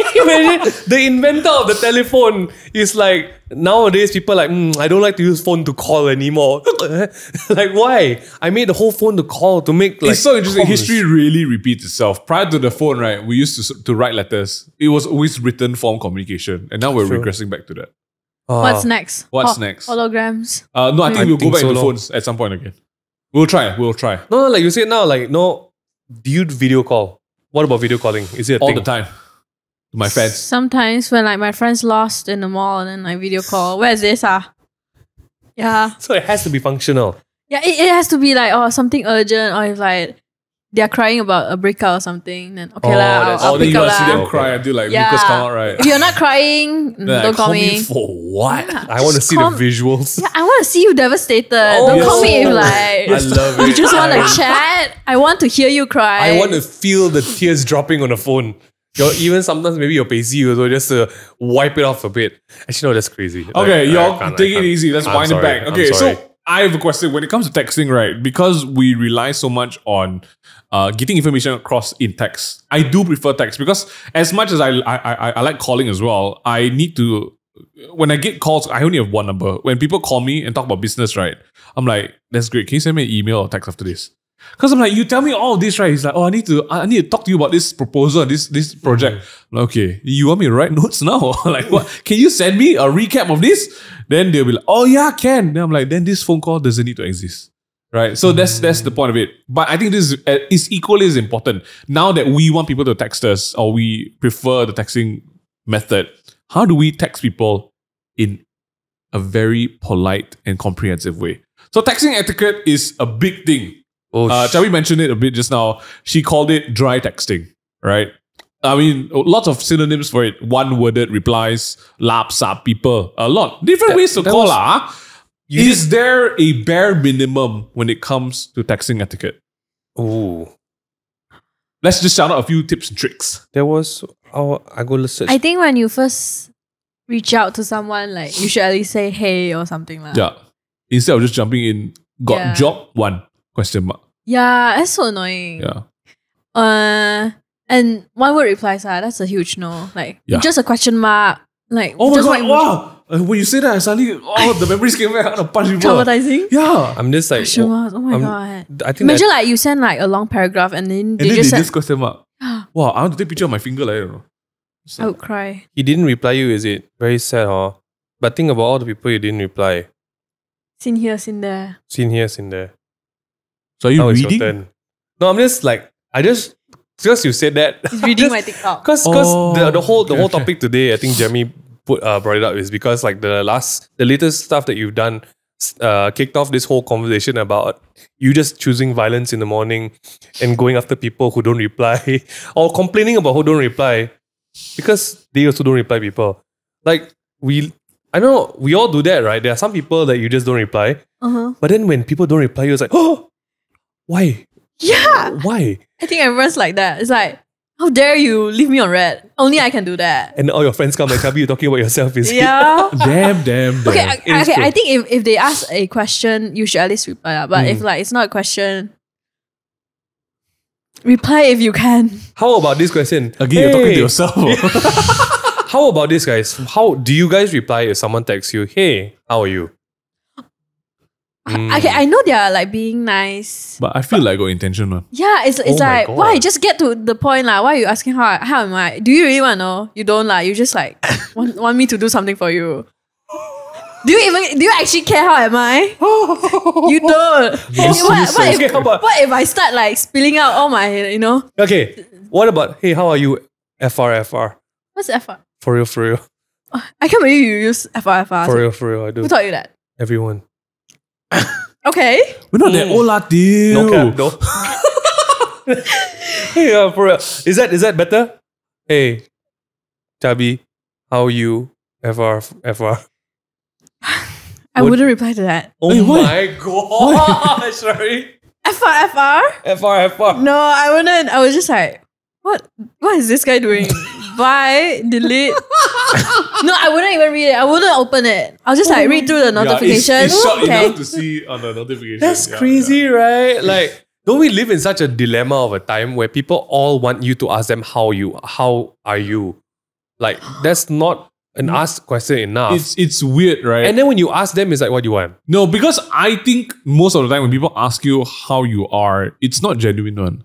Can you imagine the inventor of the telephone is like, nowadays people like, I don't like to use phone to call anymore. Like, why? I made the whole phone to call to make like. It's so interesting. comms. History really repeats itself. Prior to the phone, right, we used to write letters. It was always written form communication, and now we're True. regressing back to that. What's next? What's next? Holograms. No, I think we'll go think back so to long. phones at some point again. We'll try. No, like you said now, like, no, do you video call? What about video calling? Is it a All thing? the time. To my fans. Sometimes when like my friend's lost in the mall and then I video call. Where's this? Yeah. So it has to be functional. Yeah, it has to be like something urgent or if like they're crying about a breakup or something, then okay lah, I'll then pick you up want to see them lah. cry until like Yeah. mucus come out, right? If you're not crying, don't call me. for what? Yeah, I want to just see the call- visuals. Yeah, I want to see you devastated. Oh, don't yes. call me if I like love it. you just want to chat. I want to hear you cry. I want to feel the tears dropping on the phone. Even sometimes maybe you're busy also just to wipe it off a bit. Actually, no, that's crazy. Okay, Like, y'all I can't- take I it can't. easy. Let's I'm wind sorry, it back. I'm Okay, sorry. so I have a question. When it comes to texting, right? Because we rely so much on getting information across in text. I do prefer text because as much as I like calling as well, I need to. When I get calls, I only have one number. When people call me and talk about business, right? I'm like, that's great. Can you send me an email or text after this? Because I'm like, you tell me all of this, right? He's like, oh, I need to talk to you about this proposal, this project. Like, okay, you want me to write notes now? Like, what? Can you send me a recap of this? Then they'll be like, oh yeah, I can. Then I'm like, then this phone call doesn't need to exist, right? So that's the point of it. But I think this is equally as important. Now that we want people to text us, or we prefer the texting method, how do we text people in a very polite and comprehensive way? So texting etiquette is a big thing. Cabi mentioned it a bit just now. She called it dry texting, right? I mean, lots of synonyms for it. One-worded replies, lap, sap, people, a lot. Different ways to call lah. Is there a bare minimum when it comes to texting etiquette? Ooh. Let's just shout out a few tips and tricks. There was... Oh, I go search. I think when you first reach out to someone, like you should at least say hey or something like. Yeah. Instead of just jumping in, got Yeah. job? One question mark. Yeah, that's so annoying. Yeah. And one word replies, that's a huge no. Like just a question mark. Like Oh my just god! one Wow. When you say that, I suddenly the memories came back. I want to punch people. traumatizing. Yeah. I'm just like... Question marks. Oh my I'm- god. I think Imagine like you send like a long paragraph and then And they then just they said, just question mark. Wow, I want to take a picture of my finger. Like, I don't know. I would cry. he didn't reply you, is it? Very sad, huh? But think about all the people you didn't reply. Seen here, seen there. Seen here, seen there. So are you Now it's your reading? turn. No, I'm just like... Just you said that. He's reading my TikTok. Because Oh, the whole okay. topic today, I think Jeremy brought it up, is because like the latest stuff that you've done kicked off this whole conversation about you just choosing violence in the morning and going after people who don't reply or complaining about who don't reply because they also don't reply people. Like I know we all do that, right? There are some people that you just don't reply, but then when people don't reply, you're like, oh, why? Yeah. Why? I think everyone's like that. It's like, how dare you leave me on red? Only I can do that. And all your friends come like, Cabi, you're talking about yourself, is it? Yeah. Damn. Okay, It is true. I think if they ask a question, you should at least reply. But if like it's not a question, reply if you can. How about this question? Again, you're talking to Hey, yourself. How about this, guys? How do you guys reply if someone texts you, hey, how are you? Okay, I know they are like being nice. But I feel like got intention, man. Yeah, it's Oh my like, God. why? Just get to the point. Like, why are you asking how am I? Do you really want to know? You don't like, you just like want me to do something for you. Do you actually care how am I? You don't. What if I start like spilling out all my, Okay, what about, hey, how are you? FR. what's FR? For real. I can't believe you use FR. For real, I do. Who taught you that? Everyone. Okay. We're not that old, lah, deal. No cap, no. Hey, for real. Is that better? Hey, Cabi, how are you? FR. I wouldn't reply to that. Oh Hey, what? my god, sorry. FR? No, I wouldn't. I was just like, what is this guy doing? Bye, delete. No, I wouldn't even read it. I wouldn't open it. I'll just like read through the notification. It's short Okay. enough to see on the notification. That's Yeah, crazy, right? Like, don't we live in such a dilemma of a time where people all want you to ask them how are you? Like, that's not an asked question enough. It's weird, right? And then when you ask them, it's like, what do you want? No, because I think most of the time when people ask you how you are, it's not genuine one.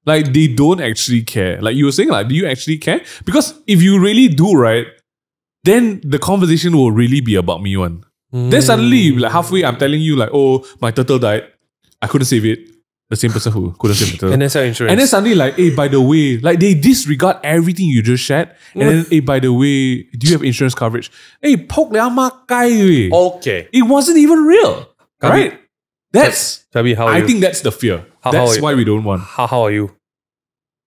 Like, they don't actually care. Like you were saying, like, do you actually care? Because if you really do, right, then the conversation will really be about me one. Then suddenly, like halfway, I'm telling you, like, oh, my turtle died. I couldn't save it. The same person who couldn't save the turtle. And that's our insurance. And then suddenly, like, hey, by the way, like they disregard everything you just shared. And then, hey, by the way, do you have insurance coverage? Hey, poke liao ma kai weh. Okay. It wasn't even real. Cabi, Right? That's Cabi, how are I you? think that's the fear. That's are why we don't want. How are you?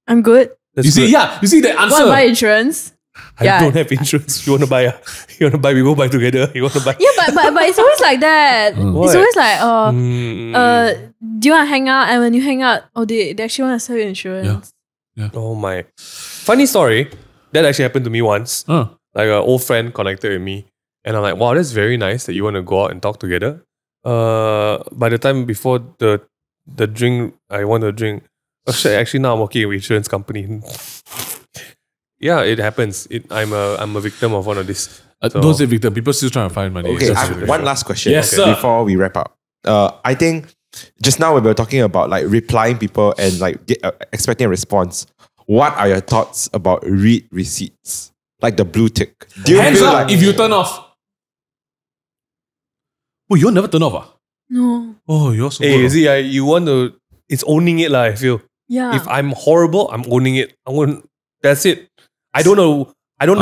I'm good. That's You see, good. you see the answer. Want to buy insurance? I don't have insurance. You want to buy? You want to buy? We go buy together. You want to buy? Yeah, but it's always like that. What? It's always like, do you want to hang out? And when you hang out, they actually want to sell you insurance. Oh my. Funny story. That actually happened to me once. Like an old friend connected with me. And I'm like, wow, that's very nice that you want to go out and talk together. By the time before the drink, I want to drink. Oh shit, actually now I'm working with insurance company. Yeah, it happens. I'm a victim of one of these. Don't say victim. People still trying to find money. Okay, I have one last question before we wrap up. I think just now we were talking about like replying people and like expecting a response. What are your thoughts about read receipts? Like the blue tick. Do you Hands feel up like if you turn off. Oh, you'll never turn off, ah? No. Oh, you're so Hey, good. see, you want to... It's owning it, I feel. Yeah. If I'm horrible, I'm owning it. That's it. I don't know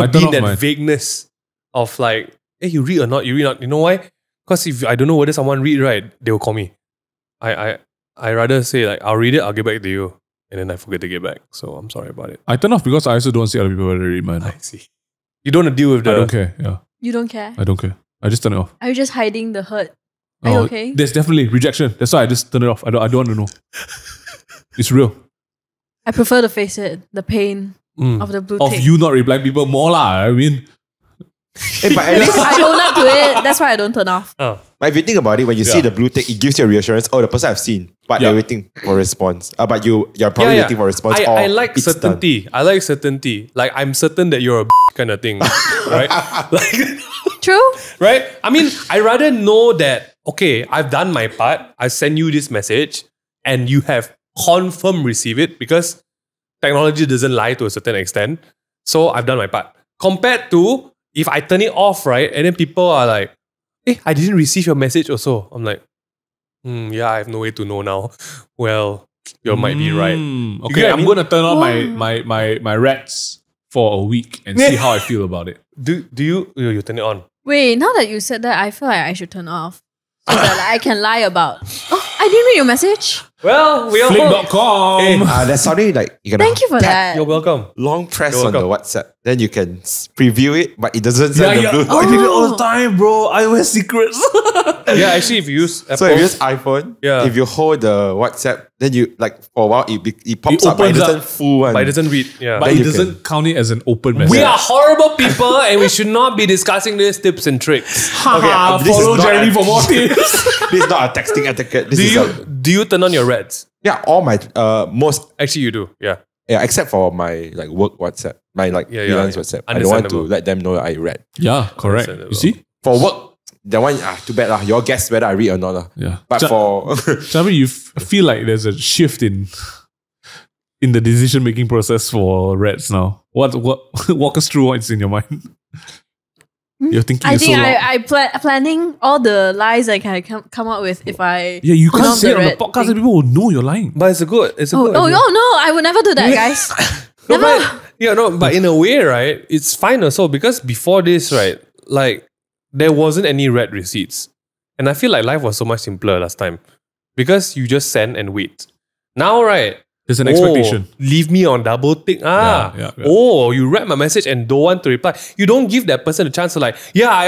be in that vagueness of like, hey, you read or not, you read or not. You know why? Because if I don't know whether someone read right, they will call me. I rather say like, I'll read it, I'll get back to you. And then I forget to get back. So I'm sorry about it. I turn off because I also don't see other people whether they read mine. I see. You don't want to deal with the... I don't care. Yeah. You don't care? I don't care. I just turn it off. Are you just hiding the hurt? Are you okay? There's definitely rejection. That's why I just turn it off. I don't want to know. It's real. I prefer to face it. The pain of the blue Of tick. you not replying people more lah. I mean, but at least, I own up to it. That's why I don't turn off. Oh. but if you think about it, when you see the blue tick, it gives you a reassurance. Oh, the person I've seen, but they're waiting for a response. But you're probably waiting for a response. I like it's certainty. I like certainty. Like I'm certain that you're a kind of thing, right? Like, True? right? I mean, I rather know that, okay, I've done my part. I send you this message and you have confirmed received it because technology doesn't lie to a certain extent. So I've done my part. Compared to if I turn it off, right? And then people are like, hey, I didn't receive your message also. I'm like, yeah, I have no way to know now. Well, you might be right. Okay, I'm going to turn on my rats for a week and see how I feel about it. Do you turn it on? Wait, now that you said that, I feel like I should turn off. So that like, I can lie about. Oh, I didn't read your message. Well, we all... Flip.com. Hey, there's something like you can Thank you for that. you're welcome. long press You're on the welcome. WhatsApp. Then you can preview it, but it doesn't send the blue. I did it all the time, bro. I wear secrets. Yeah, actually, if you use Apple... So if you use iPhone, Yeah. if you hold the WhatsApp, then you like for a while it pops up, but it opens doesn't up. full one. but it doesn't read. Yeah. But it doesn't count it as an open message. We are horrible people and we should not be discussing these tips and tricks. Haha, this is follow not Jeremy a- for more tips. This is not a texting etiquette. This Do is you do you turn on your reds? all my most Actually, you do. Yeah. except for my like work WhatsApp, my like freelance WhatsApp. I don't want to Understandable. let them know that I read. Yeah, correct. You see? For work, that one too bad lah. Y'all guess whether I read or not lah. Yeah. But for Chabi, you feel like there's a shift in the decision making process for Reds now. What walk us through what's in your mind? You're thinking. I you're think so loud. I planning all the lies I can come up with if I. Yeah, you turn can't off say it on the red podcast thing. and people will know you're lying. But it's a good. It's a Oh, good. no, idea. no, I would never do that, guys. No, Never. but in a way, right, it's fine also because before this, right, like there wasn't any red receipts. And I feel like life was so much simpler last time because you just send and wait. Now, right, There's an expectation. Leave me on double tick. Yeah. Oh, you read my message and don't want to reply. You don't give that person a chance to like,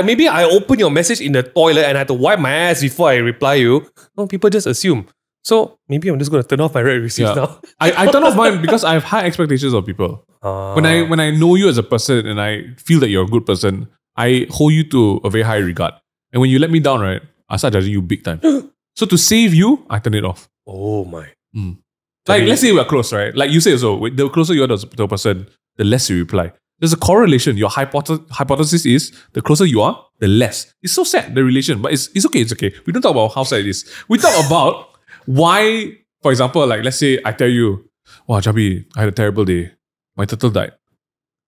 maybe I open your message in the toilet and I had to wipe my ass before I reply you. No, people just assume. So maybe I'm just going to turn off my red receipts now. I turn off mine because I have high expectations of people. When I know you as a person and I feel that you're a good person, I hold you to a very high regard. And when you let me down, right, I start judging you big time. So to save you, I turn it off. Oh my. Like, let's say we're close, right? Like you say so, the closer you are to a person, the less you reply. There's a correlation. Your hypothesis is the closer you are, the less. It's so sad, the relation. But it's okay, it's okay. We don't talk about how sad it is. We talk about why, for example, like let's say I tell you, wow, Chabi, I had a terrible day. My turtle died.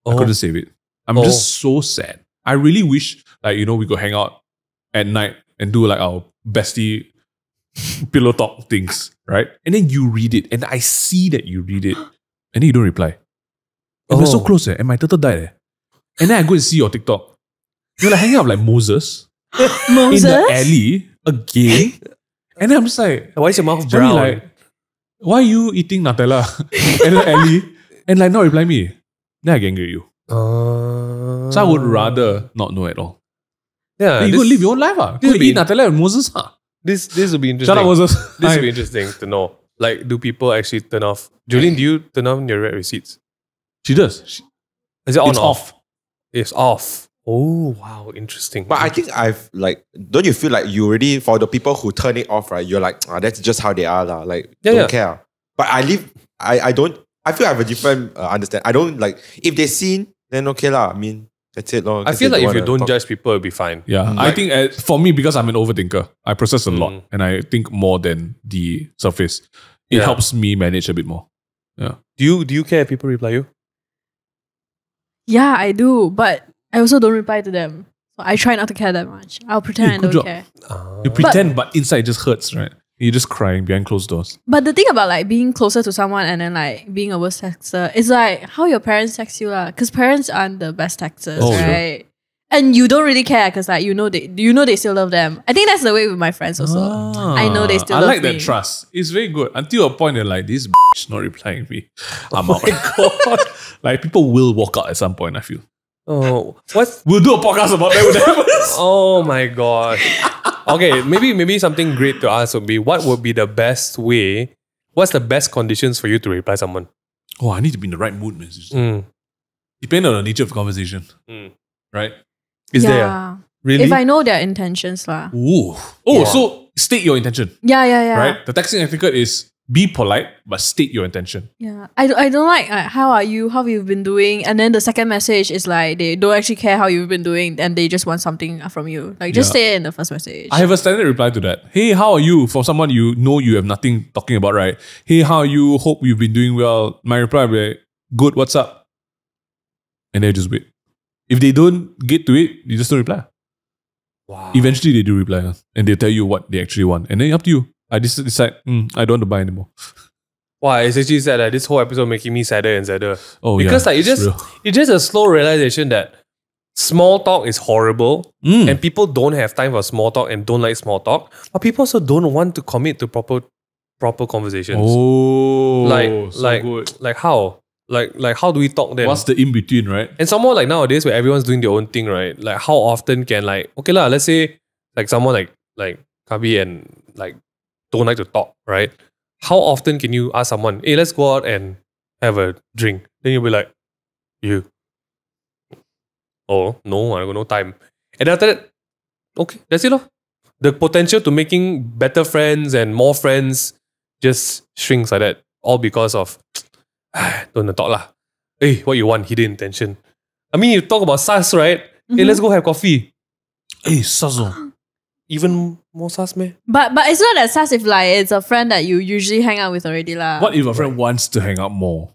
I couldn't save it. I'm just so sad. I really wish, like, we could hang out at night and do like our bestie pillow talk things, right? And then you read it, and I see that you read it, and then you don't reply. And we're so close, and my turtle died. And then I go and see your TikTok. You're like hanging out like Moses in the alley again. And then I'm just like, Why is your mouth Jerry, brown? like, why are you eating Nutella? And like Ellie, and like not reply me. Then I can get you. So I would rather not know at all. Yeah, Then you go live your own life. Go eat Nutella with Moses. This would be interesting. Shut up, Moses. This would be interesting to know. Like, do people actually turn off? Julene, do you turn off your read receipts? She does. Is it on It's or off? off. It's off. Oh, wow. Interesting. But I think I've like, don't you feel like you already, for the people who turn it off, right? You're like, that's just how they are. Like, don't care. But I feel I have a different understand. I don't like, if they seen, then okay lah. I mean, that's it. I feel like if you don't judge people, it'll be fine. Yeah. I think for me, because I'm an overthinker, I process a lot and I think more than the surface. It helps me manage a bit more. Yeah. Do you care if people reply you? Yeah, I do, but I also don't reply to them. So I try not to care that much. I'll pretend I don't care. You pretend, but inside it just hurts, right? You're just crying behind closed doors. But the thing about like being closer to someone and then like being a worse texter is like how your parents text you lah. Because parents aren't the best texters, right? Sure. And you don't really care because like you know they still love them. I think that's the way with my friends also. I know they still love me. I like that trust. It's very good. Until a point they're like, this bitch not replying me. I'm out. God. Like people will walk out at some point, I feel. Oh, what? We'll do a podcast about that with them. Oh my god. Okay, maybe something great to ask would be, what would be the best way? What's the best conditions for you to reply someone? Oh, I need to be in the right mood, man. Depending on the nature of the conversation. Right? Is there? Really? If I know their intentions lah. Ooh. Oh, so state your intention. Yeah. Right? The texting etiquette is be polite, but state your intention. Yeah. I don't like how are you, how you've been doing, and then the second message is like they don't actually care how you've been doing and they just want something from you. Like just say it in the first message. I have a standard reply to that. Hey, how are you? For someone you know you have nothing talking about, right? Hey, how are you? Hope you've been doing well. My reply will be like, good, what's up? And they just wait. If they don't get to it, you just don't reply. Wow. Eventually they do reply and they tell you what they actually want. And then up to you. I just decide, I don't want to buy anymore. Wow, it's actually sad that this whole episode making me sadder and sadder. Oh, because like it's just a slow realization that small talk is horrible and people don't have time for small talk and don't like small talk. But people also don't want to commit to proper conversations. Oh, like how? Like how do we talk then? What's the in between, right? And someone like nowadays where everyone's doing their own thing, right? Like how often can like, okay lah, let's say like someone like Cabi and like don't like to talk, right? How often can you ask someone, hey, let's go out and have a drink? Then you'll be like, you. Oh, no, I got no time. And after that, okay, that's it lor. The potential to making better friends and more friends just shrinks like that. All because of, don't talk lah. Hey, what you want? Hidden intention. I mean, you talk about sus, right? Hey, let's go have coffee. Hey, sus. Even more sus, man. But it's not that sus if like it's a friend that you usually hang out with already lah. What if a friend wants to hang out more?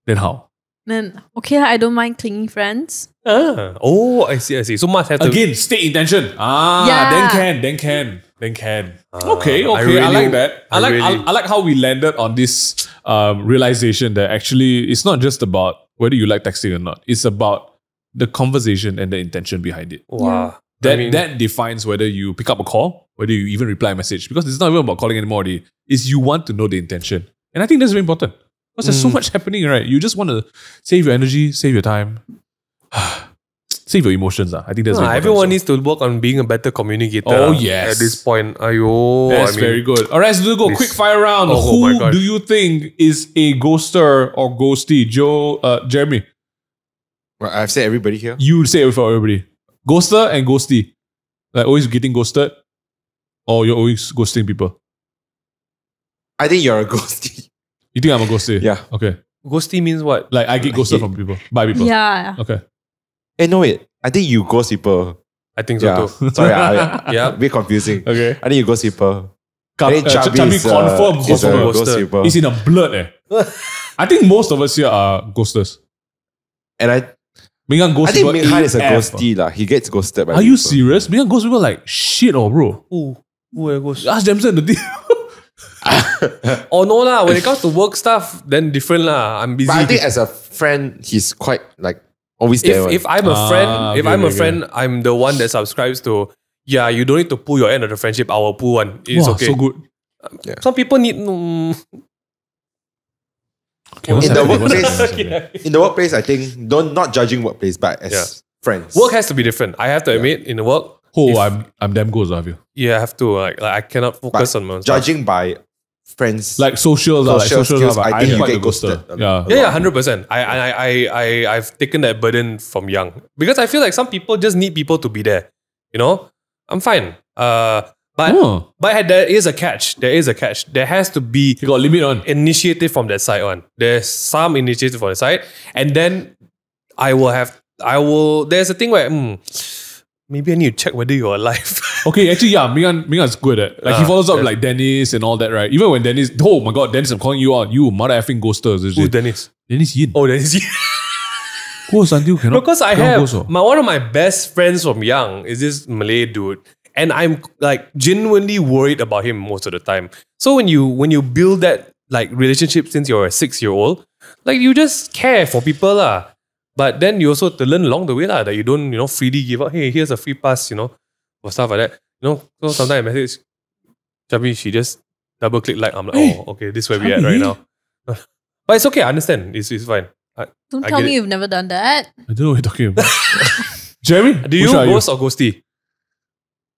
Then how? Then okay lah, I don't mind clingy friends. Oh, I see. So must have to again state intention. Then can. Okay. I like that. I like how we landed on this realization that actually it's not just about whether you like texting or not. It's about the conversation and the intention behind it. Wow. That defines whether you pick up a call, whether you even reply a message. Because it's not even about calling anymore. It's you want to know the intention. And I think that's very important. Because there's so much happening, right? You just want to save your energy, save your time, save your emotions. I think that's very important. Everyone needs to work on being a better communicator. Oh, yes. At this point. Ayo. That's very good. All right, so we'll go quick fire round. Who do you think is a ghoster or ghosty? Jeremy. Well, I've said everybody here. You say it for everybody. Ghoster and ghosty. Like always getting ghosted? Or you're always ghosting people? I think you're a ghosty. You think I'm a ghosty? Yeah. Okay. Ghosty means what? Like I get ghosted from people. By people. Yeah. Okay. Hey, no wait. I think you ghost people. I think so too. Sorry, yeah. A bit confusing. Okay. I think you ghost people. Chabi confirm ghost people. He's in a blood. I think most of us here are ghosters. And I think Minghan is a ghosty lah. He gets ghosted by Are you serious? Minghan ghosts people like shit bro. Who are ghosts? Ask Jamson the deal. Oh no lah. When it comes to work stuff, then different lah. I'm busy. But I think as a friend, he's quite like always there. If I'm a friend, I'm the one that subscribes to, yeah, you don't need to pull your end of the friendship. I will pull one. It's okay. So good. Some people need Okay, what's In the happening? What's workplace, happening? What's happening? in the workplace, I think not judging workplace, but as friends. Work has to be different. I have to admit, in the work, Oh, I'm damn good, I feel. I have to like I cannot focus on my own stuff. Judging by friends, Like socials, skills, I think you quite get the ghoster. ghosted. Yeah. Yeah, 100%. I've taken that burden from young because I feel like some people just need people to be there. You know, I'm fine. But there is a catch. There is a catch. There has to be You got a limit on. initiative from that side on. There's some initiative from the side, and then I will. There's a thing where maybe I need to check whether you're alive. Okay, actually, yeah, Mingan's good at. Like, he follows up like Dennis and all that, right? Even when Dennis, oh my god, Dennis, I'm calling you out. You mother effing ghosters. Who's Dennis? Dennis Yin. Oh, Dennis. Ghost until cannot. Because I cannot have ghost, oh. one of my best friends from young is this Malay dude, and I'm like genuinely worried about him most of the time. So when you build that like relationship since you're a 6-year-old, like you just care for people lah. But then you also have to learn along the way lah that you don't freely give out. Hey, here's a free pass, or stuff like that. So sometimes I message Cabi, she just double click like. I'm like, oh, okay, this is where we at right now. But it's okay, I understand. It's fine. Don't I tell get me it. you've never done that. I don't know what you're talking about. Jeremy, Do you which are ghost or ghosty?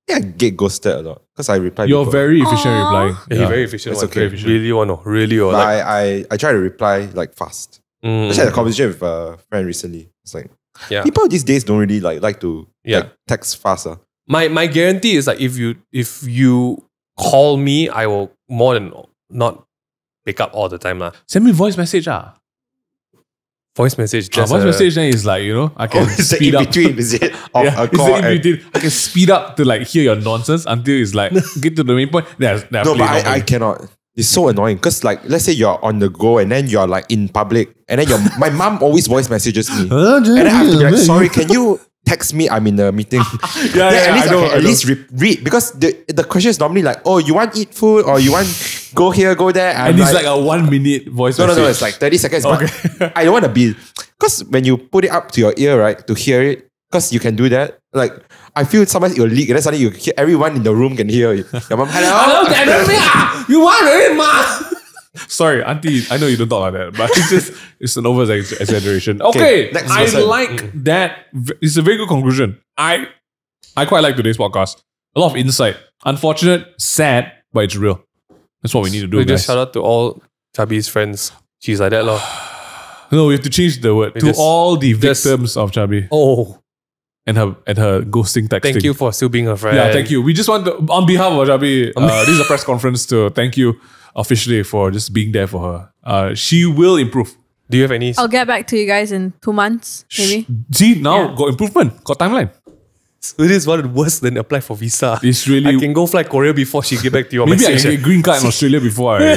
Yeah, I get ghosted a lot because I reply. You're people. very efficient Aww. replying. Yeah, he's very efficient. It's one. okay. Very efficient. Really one, really one. But Like, I try to reply like fast. I just had a conversation with a friend recently. It's like people these days don't really like to like, text fast. My guarantee is like if you call me, I will more than not pick up all the time lah. Send me voice message. Voice message. Voice message then is like, I can It's the speed in up. between, is it? Of Yeah, a it's call the in and- between. I can speed up to like hear your nonsense until it's like get to the main point. Then I No, play but I normally. cannot. It's so annoying because like let's say you're on the go and then you're like in public and then my mom always voice messages me and then I have to be like, sorry, can you text me? I'm in a meeting. Yeah, Then at least I know. can at least read because the question is normally like, oh, you want to eat food or you want go here, go there, and it's like a 1 minute voice message. no, it's like 30 seconds. Okay. But I don't want to be because when you put it up to your ear, right, to hear it, because you can do that. Like I feel sometimes it will leak, and then suddenly you hear, everyone in the room can hear you. Your mom, hello. You want it, ma? Sorry, auntie. I know you don't talk like that, but it's an over exaggeration. Okay, next I person. like that. It's a very good conclusion. I quite like today's podcast. A lot of insight. Unfortunate, sad, but it's real. That's what we need to do. We just guys. shout out to all Chabi's friends. She's like that lor. No, we have to change the word to all the victims of Cabi Oh, and her ghosting texting. thank you for still being a friend. Yeah, thank you. We just want to, on behalf of Cabi, this is a press conference to thank you officially for just being there for her. She will improve. Do you have any? I'll get back to you guys in 2 months, maybe. See, now got improvement, got timeline. It is one worse than apply for visa. It's really. I can go fly Korea before she get back to you on Maybe I message. can get a green card in Australia before I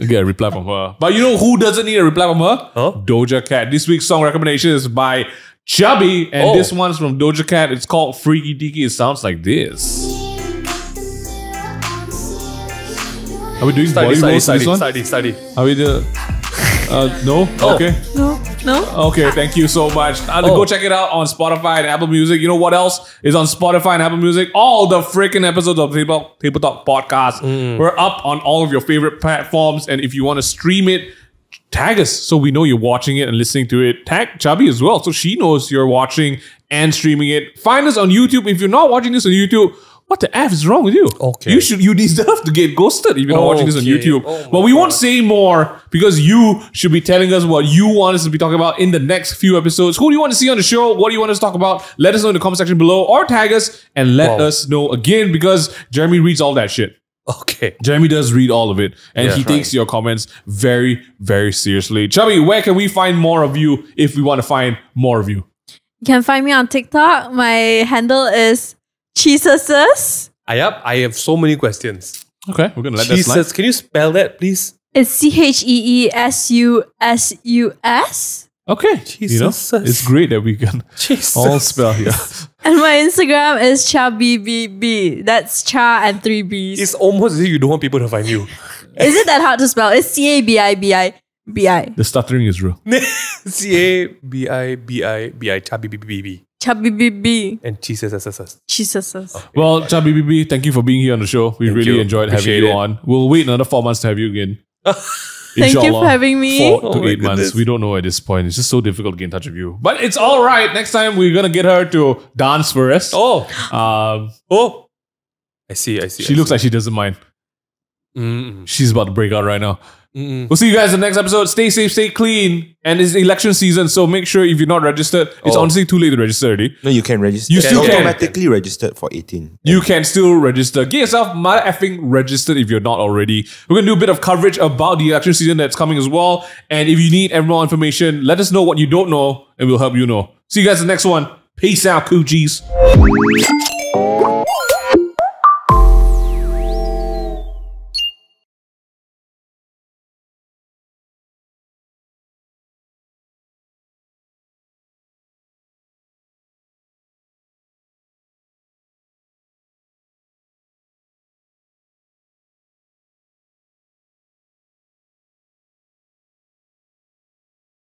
get a reply from her. But you know who doesn't need a reply from her? Huh? Doja Cat. This week's song recommendation is by Cabi, and this one's from Doja Cat. It's called Freaky Deaky. It sounds like this. Are we doing body rolls for this one? Study. Are we the? No. Oh. Okay. No? Okay. Thank you so much. Go check it out on Spotify and Apple Music. You know what else is on Spotify and Apple Music? All the freaking episodes of Table Talk Podcast. We're up on all of your favorite platforms, and if you want to stream it, tag us so we know you're watching it and listening to it. Tag Cabi as well so she knows you're watching and streaming it. Find us on YouTube. If you're not watching this on YouTube, what the F is wrong with you? Okay. You deserve to get ghosted if you're not watching this on Okay. YouTube. Oh But we won't say more because you should be telling us what you want us to be talking about in the next few episodes. Who do you want to see on the show? What do you want us to talk about? Let us know in the comment section below or tag us and let us know again because Jeremy reads all that shit. Okay. Jeremy does read all of it and Yeah, he takes your comments very, very seriously. Cabi, where can we find more of you if we want to find more of you? You can find me on TikTok. My handle is Cheesesus. I have so many questions. Okay, we're going to let that slide. Jesus, can you spell that, please? It's CHEESUSUS. Okay, Jesus. it's great that we can Jesus. all spell here. And my Instagram is ChaBBB. That's Cha and 3 B's. It's almost as if you don't want people to find you. Is it that hard to spell? It's CABIBIBI. The stuttering is real. CABIBIBI, Chabi. ChaBBB. And Jesus. Cheesesus. Well, Cabi BB, thank you for being here on the show. We Thank really you. enjoyed Appreciate having you it. on. We'll wait another 4 months to have you again. Thank you for having me. 4 to 8 months. We don't know at this point. It's just so difficult to get in touch with you. But it's all right. Next time we're gonna get her to dance for us. I see. She looks like she doesn't mind. She's about to break out right now. We'll see you guys in the next episode. Stay safe, stay clean. And it's election season, so make sure if you're not registered, it's honestly too late to register already. No, you can register. You still can. Automatically registered for 18. You can still register. Get yourself mother effing registered if you're not already. We're going to do a bit of coverage about the election season that's coming as well. And if you need more information, let us know what you don't know and we'll help you know. See you guys in the next one. Peace out, coochies.